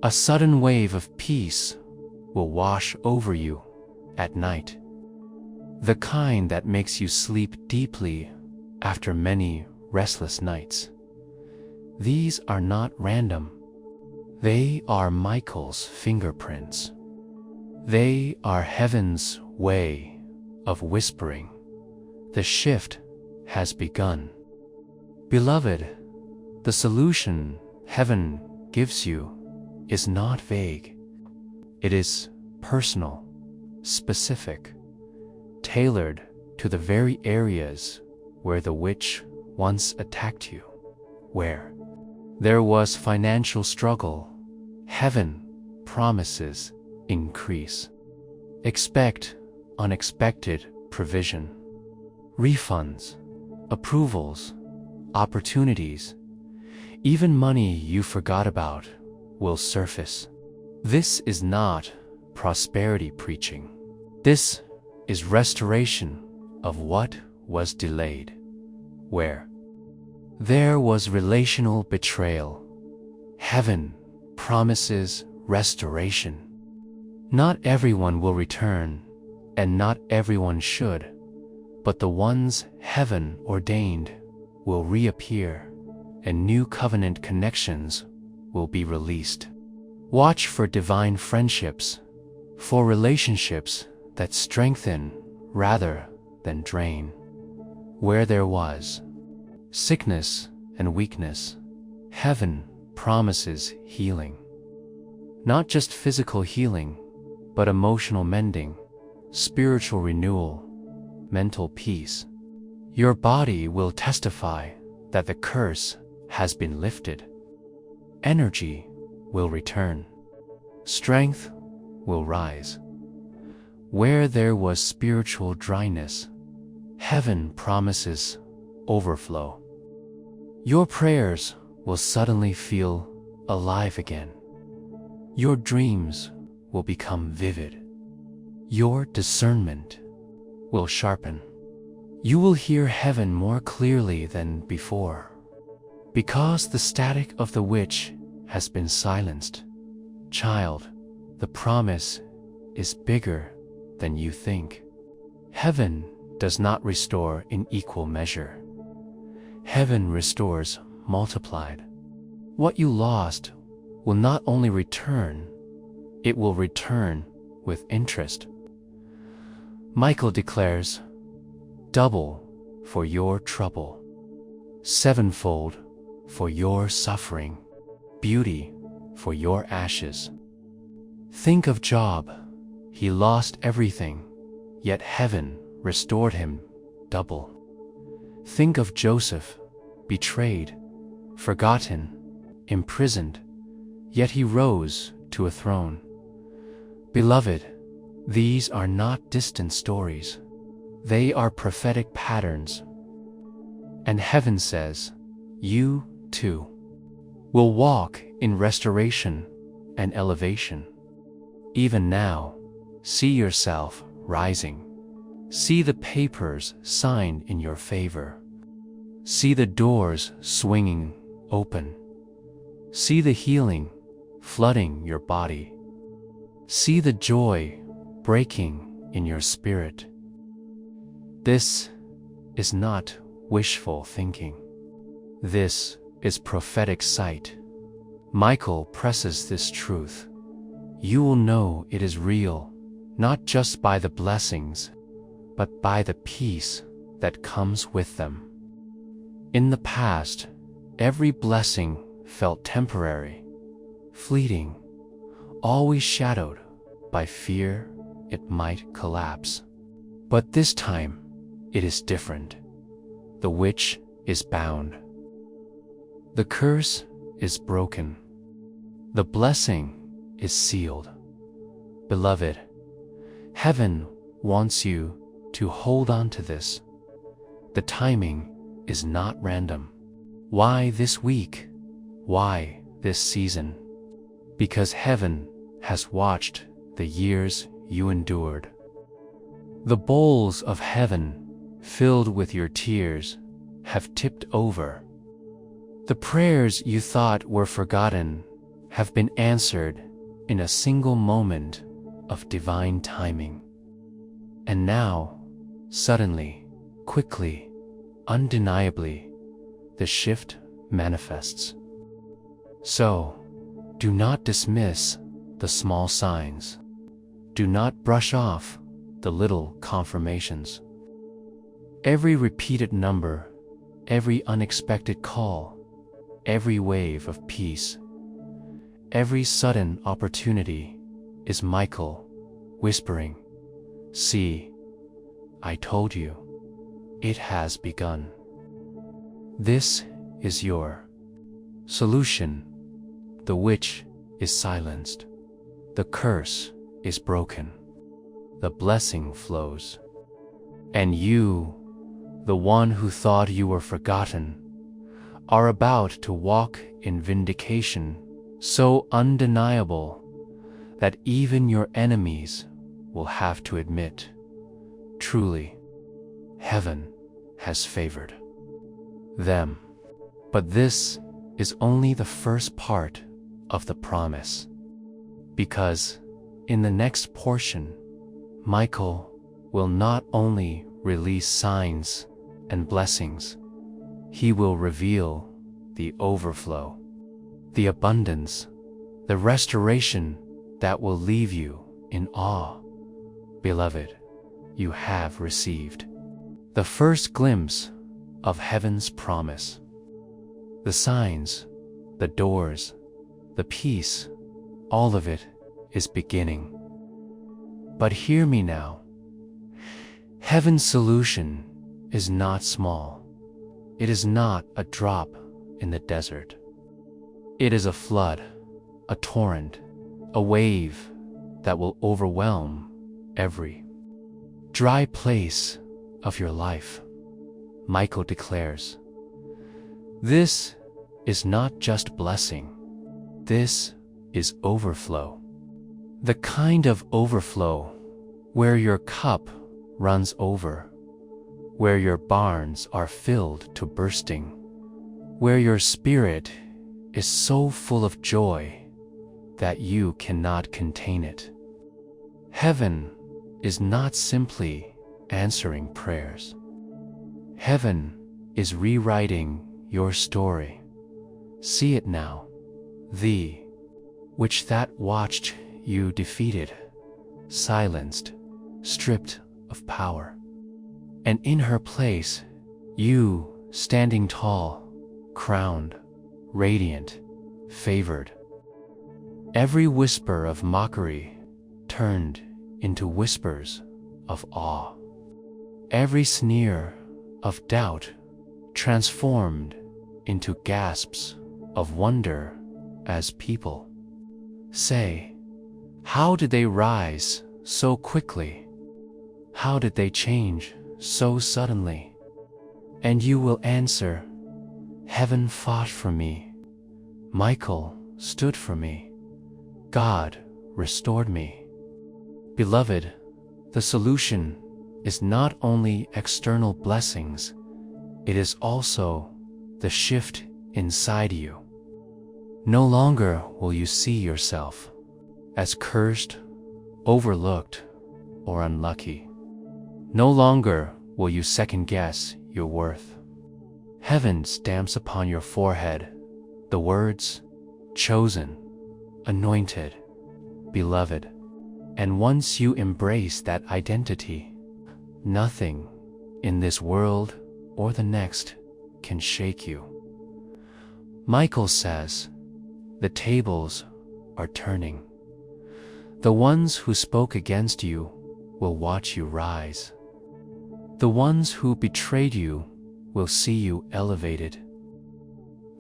A sudden wave of peace will wash over you at night. the kind that makes you sleep deeply after many restless nights. These are not random. They are Michael's fingerprints. They are heaven's way of whispering. The shift has begun. Beloved, the solution heaven gives you is not vague. It is personal, specific, tailored to the very areas where the witch once attacked you. Where there was financial struggle, heaven promises increase. Expect unexpected provision. Refunds, approvals, opportunities, even money you forgot about will surface. This is not prosperity preaching. This is restoration of what was delayed. Where there was relational betrayal, heaven promises restoration. Not everyone will return, and not everyone should, but the ones heaven ordained will reappear, and new covenant connections will be released. Watch for divine friendships, for relationships that strengthen rather than drain. Where there was sickness and weakness, heaven promises healing. Not just physical healing, but emotional mending, spiritual renewal, mental peace. Your body will testify that the curse has been lifted. Energy will return. Strength will rise. Where there was spiritual dryness, heaven promises overflow. Your prayers will suddenly feel alive again. Your dreams will become vivid. Your discernment will sharpen. You will hear heaven more clearly than before, because the static of the witch has been silenced. Child, the promise is bigger than you think. Heaven does not restore in equal measure. Heaven restores multiplied. What you lost will not only return, it will return with interest. Michael declares, double for your trouble, sevenfold for your suffering, beauty for your ashes. Think of Job. He lost everything, yet heaven restored him double. Think of Joseph, betrayed, forgotten, imprisoned, yet he rose to a throne. Beloved, these are not distant stories. They are prophetic patterns. And heaven says, you too will walk in restoration and elevation. Even now, see yourself rising. See the papers signed in your favor. See the doors swinging open. See the healing flooding your body. See the joy breaking in your spirit. This is not wishful thinking. This is prophetic sight. Michael presses this truth. You will know it is real, not just by the blessings, but by the peace that comes with them. In the past, every blessing felt temporary, fleeting, always shadowed by fear it might collapse. But this time, it is different. The witch is bound. The curse is broken. The blessing is sealed. Beloved, heaven wants you to hold on to this. The timing is not random. Why this week? Why this season? Because heaven has watched the years you endured. The bowls of heaven, filled with your tears, have tipped over. The prayers you thought were forgotten have been answered in a single moment of divine timing. And now, Suddenly, quickly, undeniably, the shift manifests. So, do not dismiss the small signs. Do not brush off the little confirmations. Every repeated number, every unexpected call, every wave of peace, every sudden opportunity is Michael whispering, "See, I told you, it has begun." This is your solution. The witch is silenced. The curse is broken. The blessing flows. And you, the one who thought you were forgotten, are about to walk in vindication so undeniable that even your enemies will have to admit, truly, heaven has favored them. But this is only the first part of the promise, because in the next portion, Michael will not only release signs and blessings, he will reveal the overflow, the abundance, the restoration that will leave you in awe. Beloved, you have received the first glimpse of heaven's promise. The signs, the doors, the peace, all of it is beginning. But hear me now. Heaven's solution is not small. It is not a drop in the desert. It is a flood, a torrent, a wave that will overwhelm every dry place of your life. Michael declares, this is not just blessing. This is overflow. The kind of overflow where your cup runs over, where your barns are filled to bursting, where your spirit is so full of joy that you cannot contain it. Heaven is not simply answering prayers. Heaven is rewriting your story. See it now. The witch that watched you defeated, silenced, stripped of power. And in her place, you standing tall, crowned, radiant, favored. Every whisper of mockery turned into whispers of awe. Every sneer of doubt transformed into gasps of wonder as people say, how did they rise so quickly? How did they change so suddenly? And you will answer, heaven fought for me. Michael stood for me. God restored me. Beloved, the solution is not only external blessings, it is also the shift inside you. No longer will you see yourself as cursed, overlooked, or unlucky. No longer will you second-guess your worth. Heaven stamps upon your forehead the words, chosen, anointed, beloved. And once you embrace that identity, nothing in this world or the next can shake you. Michael says, the tables are turning. The ones who spoke against you will watch you rise. The ones who betrayed you will see you elevated.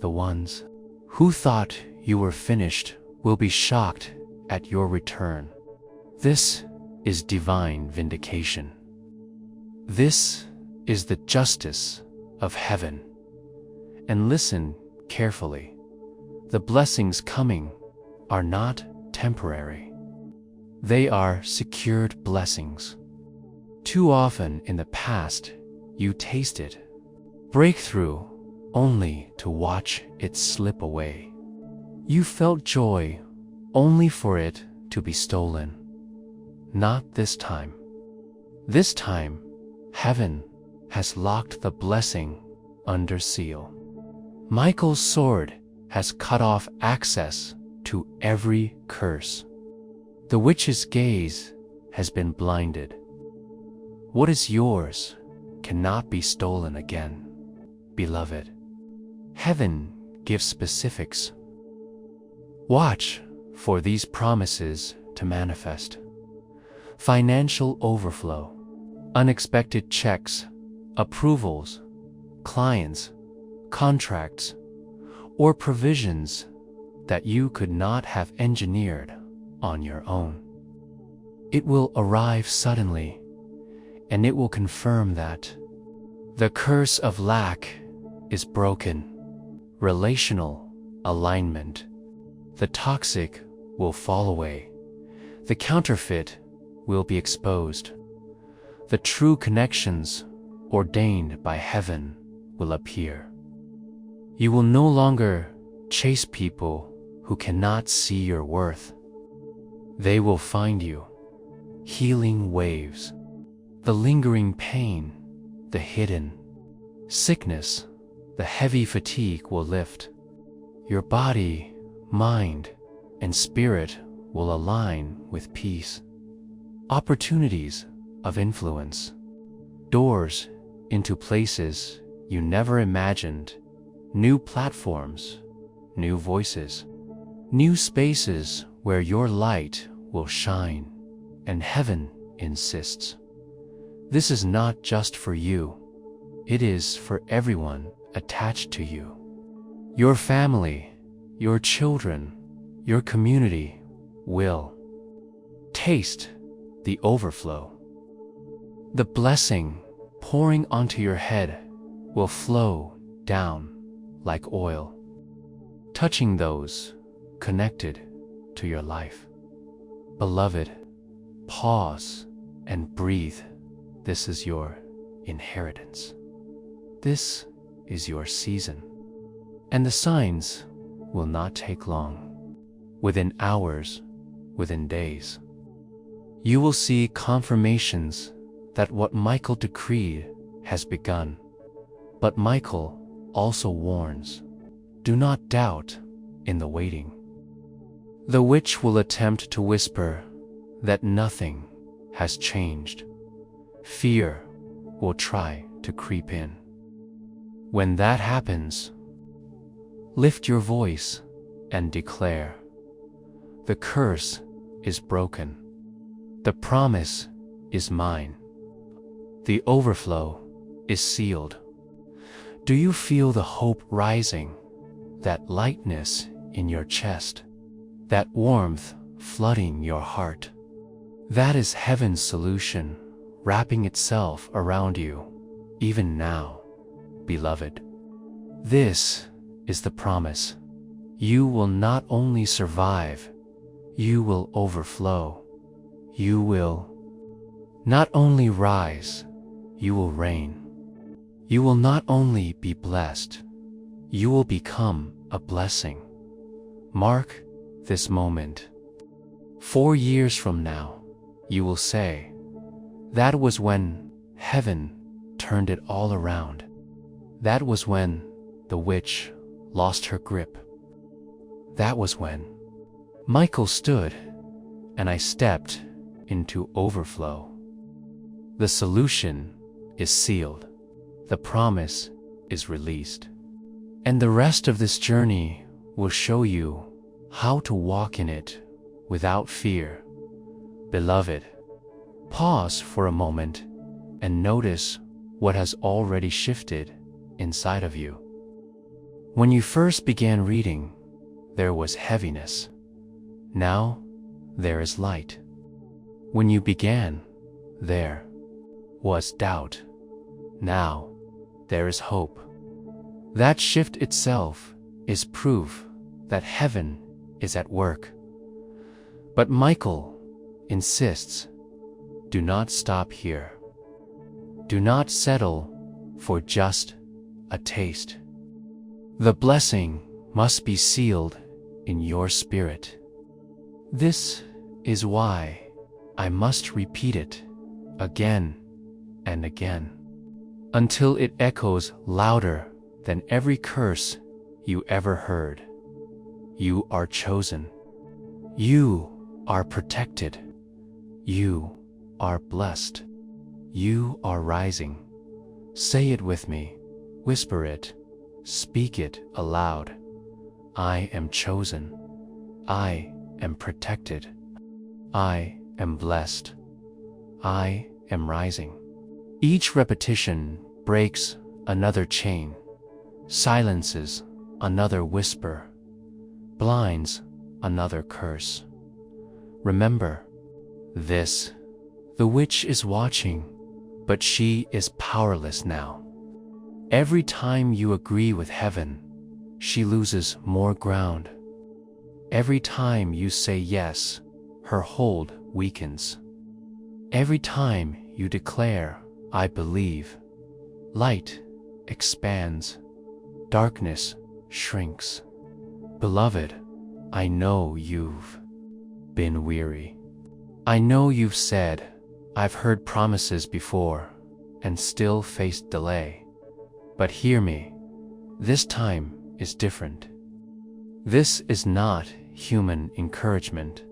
The ones who thought you were finished will be shocked at your return. This is divine vindication. This is the justice of heaven. And listen carefully. The blessings coming are not temporary. They are secured blessings. Too often in the past, you tasted breakthrough only to watch it slip away. You felt joy only for it to be stolen. Not this time. This time, Heaven has locked the blessing under seal. Michael's sword has cut off access to every curse. The witch's gaze has been blinded. What is yours cannot be stolen again, beloved. Heaven gives specifics. Watch for these promises to manifest. Financial overflow, unexpected checks, approvals, clients, contracts, or provisions that you could not have engineered on your own. It will arrive suddenly, and it will confirm that the curse of lack is broken. Relational alignment. The toxic will fall away. The counterfeit will be exposed. The true connections ordained by heaven will appear. You will no longer chase people who cannot see your worth. They will find you. Healing waves. The lingering pain, the hidden sickness, the heavy fatigue will lift. Your body, mind, and spirit will align with peace. Opportunities of influence. Doors into places you never imagined. New platforms, new voices, new spaces where your light will shine. And heaven insists. This is not just for you. It is for everyone attached to you. Your family, your children, your community will taste the overflow. The blessing pouring onto your head will flow down like oil, touching those connected to your life. Beloved, pause and breathe. This is your inheritance. This is your season. And the signs will not take long. Within hours, within days, you will see confirmations that what Michael decreed has begun. But Michael also warns, do not doubt in the waiting. The witch will attempt to whisper that nothing has changed. Fear will try to creep in. When that happens, lift your voice and declare, the curse is broken. The promise is mine. The overflow is sealed. Do you feel the hope rising, that lightness in your chest, that warmth flooding your heart? That is heaven's solution, wrapping itself around you, even now, beloved. This is the promise. You will not only survive, you will overflow. You will not only rise, you will reign. You will not only be blessed, you will become a blessing. Mark this moment. 4 years from now, you will say, that was when heaven turned it all around. That was when the witch lost her grip. That was when Michael stood and I stepped into overflow. The solution is sealed. The promise is released. And the rest of this journey will show you how to walk in it without fear. Beloved, pause for a moment and notice what has already shifted inside of you. When you first began reading, there was heaviness. Now, there is light. When you began, there was doubt. Now, there is hope. That shift itself is proof that heaven is at work. But Michael insists, do not stop here. Do not settle for just a taste. The blessing must be sealed in your spirit. This is why I must repeat it again and again, until it echoes louder than every curse you ever heard. You are chosen. You are protected. You are blessed. You are rising. Say it with me. Whisper it. Speak it aloud. I am chosen. I am protected. I am blessed. I am rising. Each repetition breaks another chain, silences another whisper, blinds another curse. Remember this: the witch is watching, but she is powerless now. Every time you agree with heaven, she loses more ground. Every time you say yes, her hold weakens. Every time you declare, I believe, light expands, darkness shrinks. Beloved, I know you've been weary. I know you've said, I've heard promises before, and still faced delay. But hear me, this time is different. This is not human encouragement.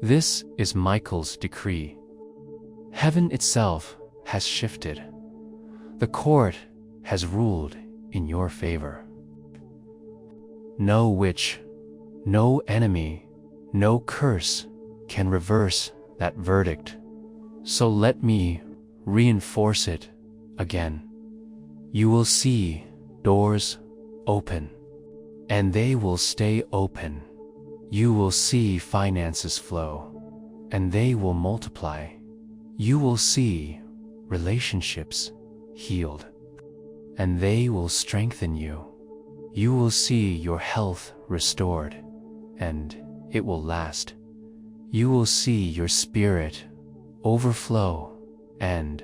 This is Michael's decree. Heaven itself has shifted. The court has ruled in your favor. No witch, no enemy, no curse can reverse that verdict. So let me reinforce it again. You will see doors open, and they will stay open. You will see finances flow, and they will multiply. You will see relationships healed, and they will strengthen you. You will see your health restored, and it will last. You will see your spirit overflow, and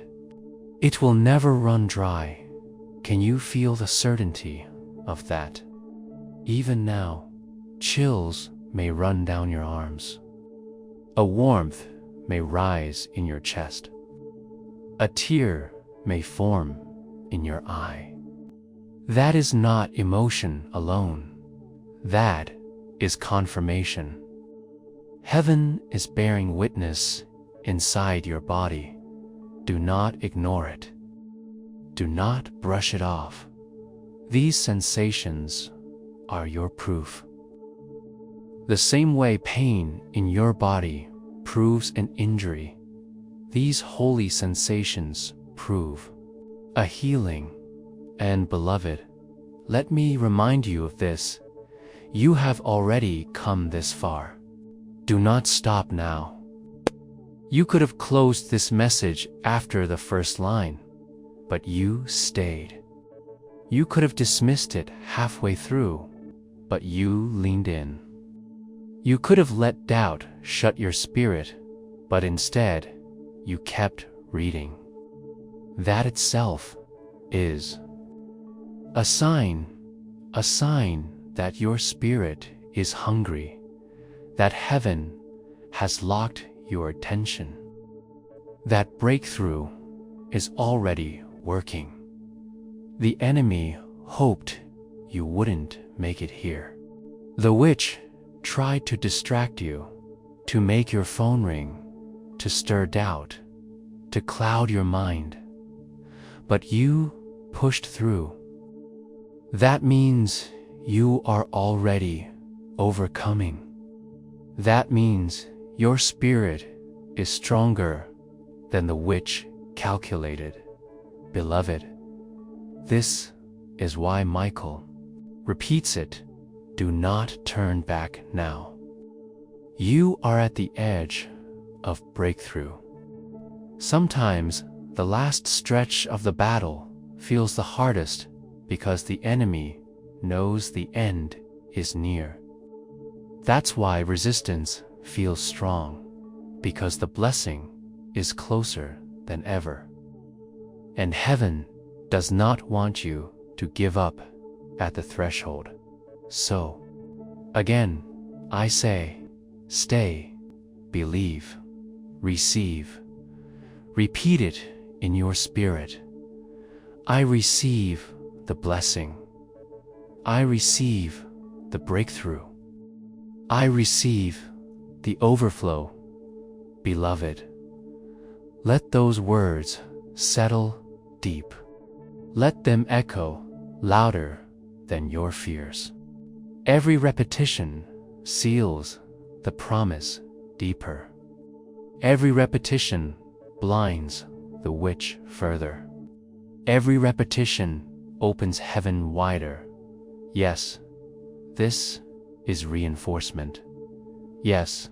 it will never run dry. Can you feel the certainty of that? Even now, chills may run down your arms. A warmth may rise in your chest. A tear may form in your eye. That is not emotion alone. That is confirmation. Heaven is bearing witness inside your body. Do not ignore it. Do not brush it off. These sensations are your proof. The same way pain in your body proves an injury, these holy sensations prove a healing. And beloved, let me remind you of this. You have already come this far. Do not stop now. You could have closed this message after the first line, but you stayed. You could have dismissed it halfway through, but you leaned in. You could have let doubt shut your spirit, but instead, you kept reading. That itself is a sign that your spirit is hungry, that heaven has locked your attention. That breakthrough is already working. The enemy hoped you wouldn't make it here. The witch tried to distract you, to make your phone ring, to stir doubt, to cloud your mind. But you pushed through. That means you are already overcoming. That means your spirit is stronger than the witch calculated. Beloved, this is why Michael repeats it. Do not turn back now. You are at the edge of breakthrough. Sometimes the last stretch of the battle feels the hardest because the enemy knows the end is near. That's why resistance feels strong, because the blessing is closer than ever. And heaven does not want you to give up at the threshold. So, again, I say, stay, believe, receive. Repeat it in your spirit. I receive the blessing. I receive the breakthrough. I receive the overflow. Beloved, let those words settle deep. Let them echo louder than your fears. Every repetition seals the promise deeper. Every repetition blinds the witch further. Every repetition opens heaven wider. Yes, this is reinforcement. Yes,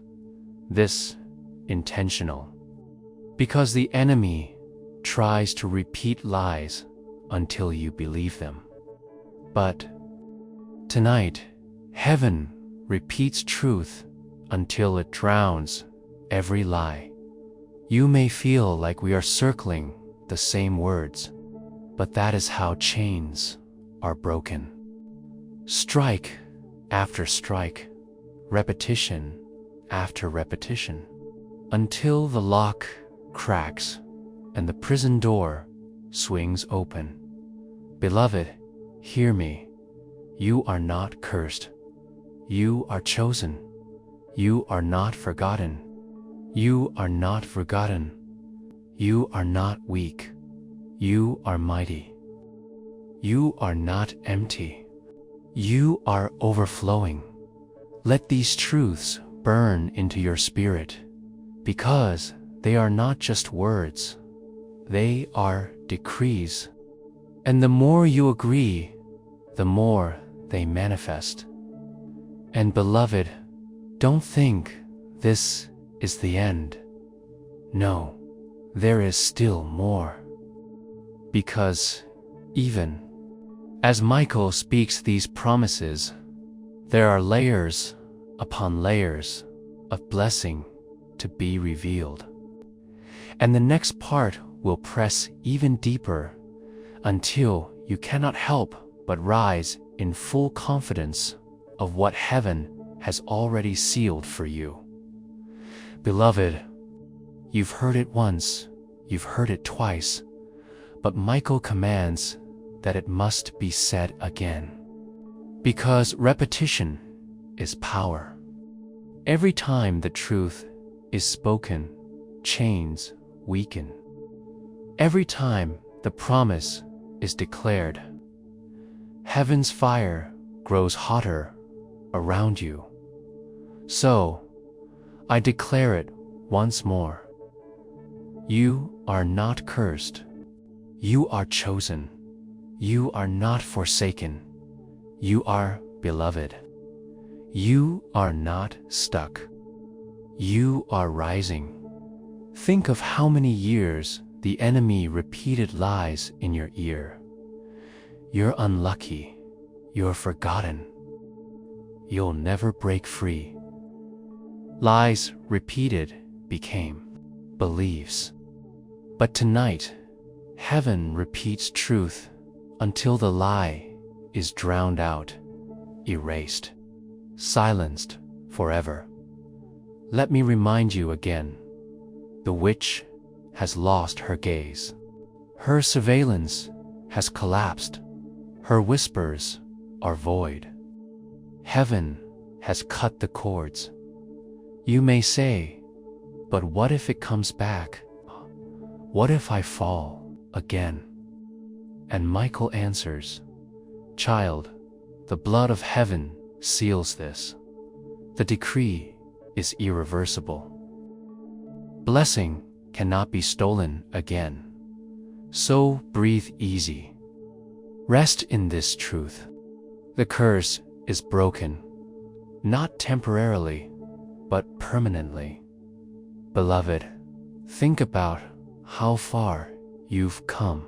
this intentional. Because the enemy tries to repeat lies until you believe them. But tonight, heaven repeats truth until it drowns every lie. You may feel like we are circling the same words, but that is how chains are broken. Strike after strike, repetition after repetition, until the lock cracks and the prison door swings open. Beloved, hear me. You are not cursed. You are chosen. You are not forgotten. You are not forgotten. You are not weak. You are mighty. You are not empty. You are overflowing. Let these truths burn into your spirit, because they are not just words, they are decrees. And the more you agree, the more they manifest. And beloved, don't think this is the end. No, there is still more. Because even as Michael speaks these promises, there are layers upon layers of blessing to be revealed. And the next part will press even deeper until you cannot help but rise in full confidence of what heaven has already sealed for you. Beloved, you've heard it once, you've heard it twice, but Michael commands that it must be said again. Because repetition is power. Every time the truth is spoken, chains weaken. Every time the promise is declared, heaven's fire grows hotter around you. So, I declare it once more. You are not cursed. You are chosen. You are not forsaken. You are beloved. You are not stuck. You are rising. Think of how many years the enemy repeated lies in your ear. You're unlucky. You're forgotten. You'll never break free. Lies repeated became beliefs. But tonight, heaven repeats truth until the lie is drowned out, erased, silenced forever. Let me remind you again, the witch has lost her gaze. Her surveillance has collapsed. Her whispers are void. Heaven has cut the cords. You may say, but what if it comes back? What if I fall again? And Michael answers, child, the blood of heaven seals this. The decree is irreversible. Blessing cannot be stolen again. So breathe easy. Rest in this truth. The curse is broken, not temporarily, but permanently. Beloved, think about how far you've come.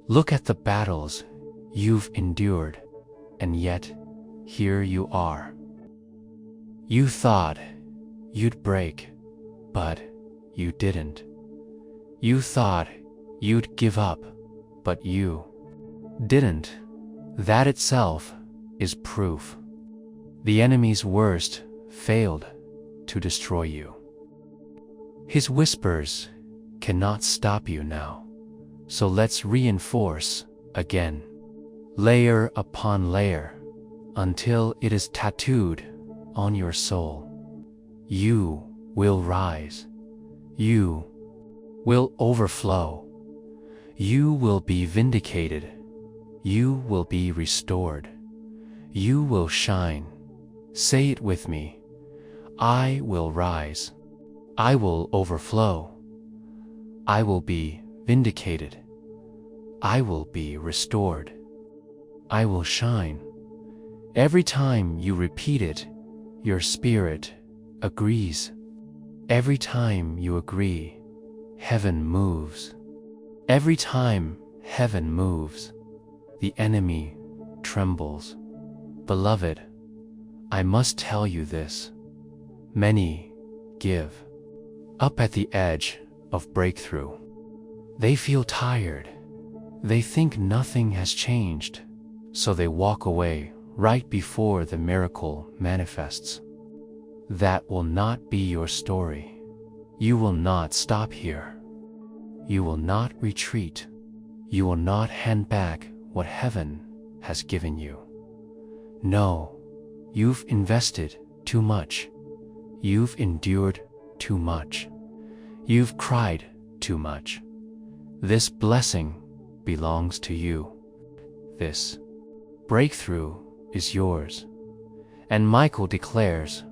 Look at the battles you've endured, and yet here you are. You thought you'd break, but you didn't. You thought you'd give up, but you didn't. That itself is proof. The enemy's worst failed to destroy you. His whispers cannot stop you now. So let's reinforce again, layer upon layer, until it is tattooed on your soul. You will rise. You will overflow. You will be vindicated. You will be restored. You will shine. Say it with me. I will rise. I will overflow. I will be vindicated. I will be restored. I will shine. Every time you repeat it, your spirit agrees. Every time you agree, heaven moves. Every time heaven moves, the enemy trembles. Beloved, I must tell you this. Many give up at the edge of breakthrough. They feel tired. They think nothing has changed, so they walk away right before the miracle manifests. That will not be your story. You will not stop here. You will not retreat. You will not hand back what heaven has given you. No, you've invested too much. You've endured too much. You've cried too much. This blessing belongs to you. This breakthrough is yours. And Michael declares,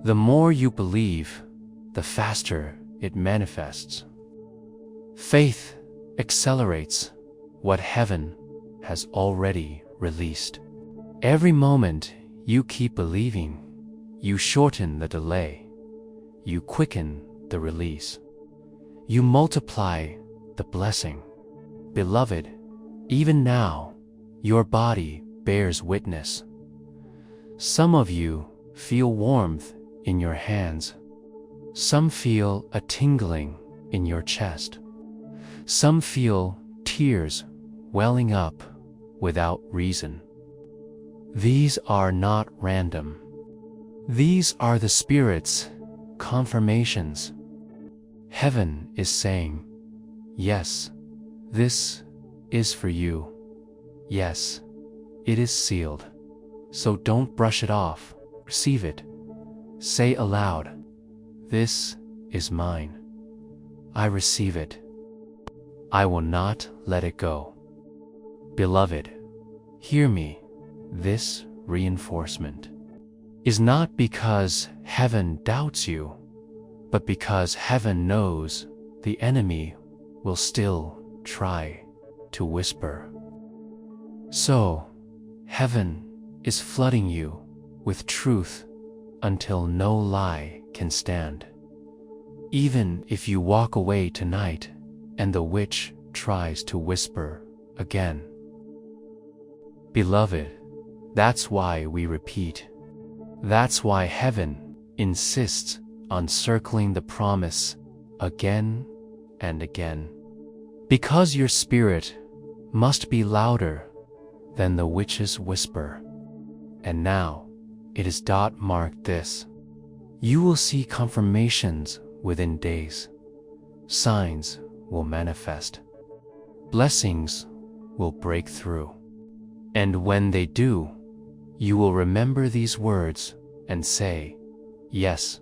the more you believe, the faster it manifests. Faith accelerates what heaven has already released. Every moment you keep believing, you shorten the delay. You quicken the release. You multiply the blessing. Beloved, even now, your body bears witness. Some of you feel warmth in your hands. Some feel a tingling in your chest. Some feel tears welling up without reason. These are not random. These are the Spirit's confirmations. Heaven is saying, yes, this is for you. Yes, it is sealed. So don't brush it off. Receive it. Say aloud, this is mine. I receive it. I will not let it go. Beloved, hear me. This reinforcement is not because heaven doubts you, but because heaven knows the enemy will still try to whisper. So, heaven is flooding you with truth until no lie can stand. Even if you walk away tonight and the witch tries to whisper again. Beloved, that's why we repeat. That's why heaven insists on circling the promise again and again. Because your spirit must be louder than the witch's whisper. And now it is marked this. You will see confirmations within days. Signs will manifest. Blessings will break through. And when they do, you will remember these words and say, yes,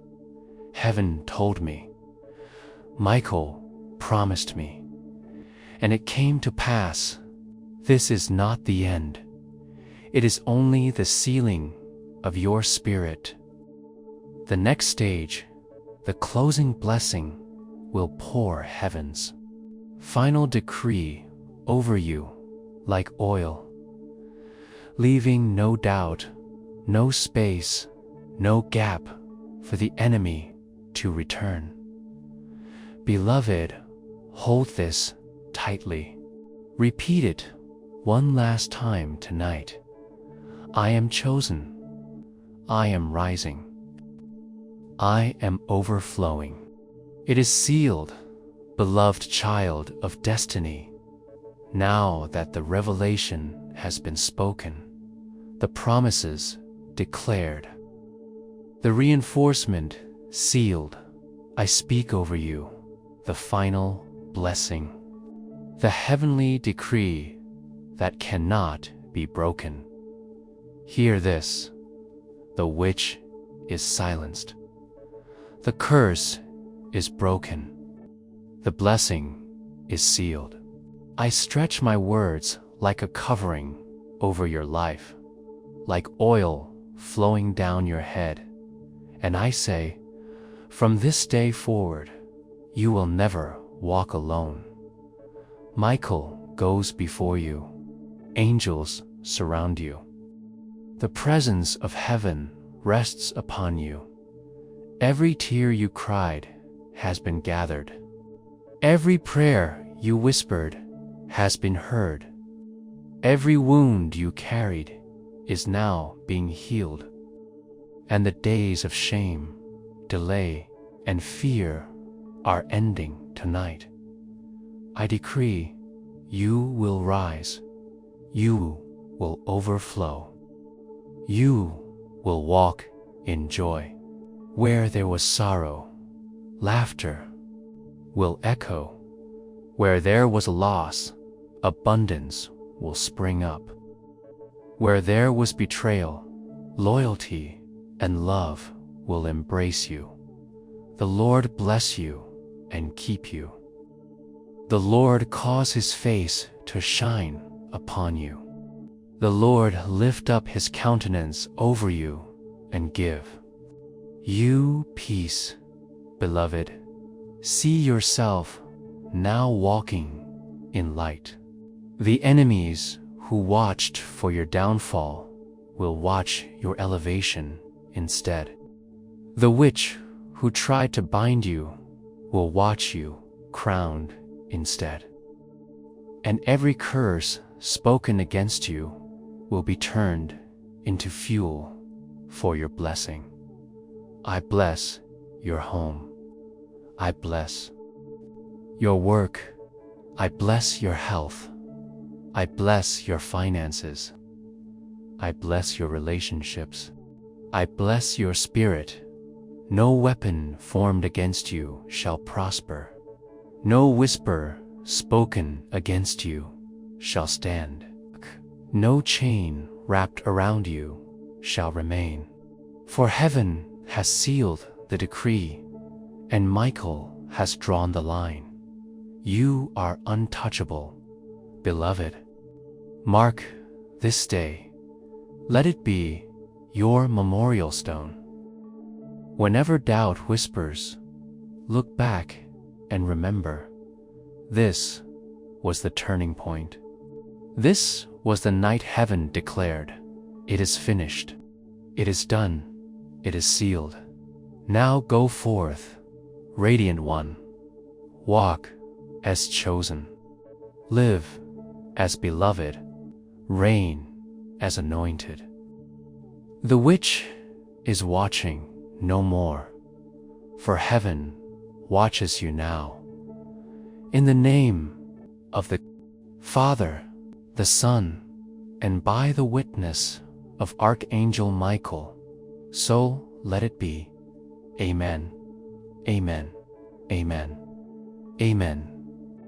heaven told me. Michael promised me. And it came to pass. This is not the end. It is only the sealing of your spirit. The next stage, the closing blessing, will pour heaven's final decree over you like oil, leaving no doubt, no space, no gap for the enemy to return. Beloved, hold this tightly. Repeat it one last time tonight. I am chosen. I am rising. I am overflowing. It is sealed, beloved child of destiny. Now that the revelation has been spoken, the promises declared, the reinforcement sealed, I speak over you. the final blessing, the heavenly decree that cannot be broken. Hear this: the witch is silenced, the curse is broken, the blessing is sealed. I stretch my words like a covering over your life, like oil flowing down your head, and I say, from this day forward, you will never walk alone. Michael goes before you. Angels surround you. The presence of heaven rests upon you. Every tear you cried has been gathered. Every prayer you whispered has been heard. Every wound you carried is now being healed. And the days of shame, delay, and fear are ending tonight. I decree you will rise. You will overflow. You will walk in joy. Where there was sorrow, laughter will echo. Where there was loss, abundance will spring up. Where there was betrayal, loyalty and love will embrace you. The Lord bless you and keep you. The Lord cause his face to shine upon you. The Lord lift up his countenance over you and give you peace, beloved. See yourself now walking in light. The enemies who watched for your downfall will watch your elevation instead. The witch who tried to bind you will watch you crowned instead. And every curse spoken against you will be turned into fuel for your blessing. I bless your home. I bless your work. I bless your health. I bless your finances. I bless your relationships. I bless your spirit. No weapon formed against you shall prosper. No whisper spoken against you shall stand. No chain wrapped around you shall remain. For heaven has sealed the decree, and Michael has drawn the line. You are untouchable, beloved. Mark this day. Let it be your memorial stone. Whenever doubt whispers, look back and remember, this was the turning point. This was the night heaven declared, it is finished. It is done. It is sealed. Now go forth, radiant one. Walk as chosen. Live as beloved. Reign as anointed. The witch is watching no more, for heaven watches you now. In the name of the Father, the Son, and by the witness of Archangel Michael, so let it be. Amen. Amen. Amen. Amen.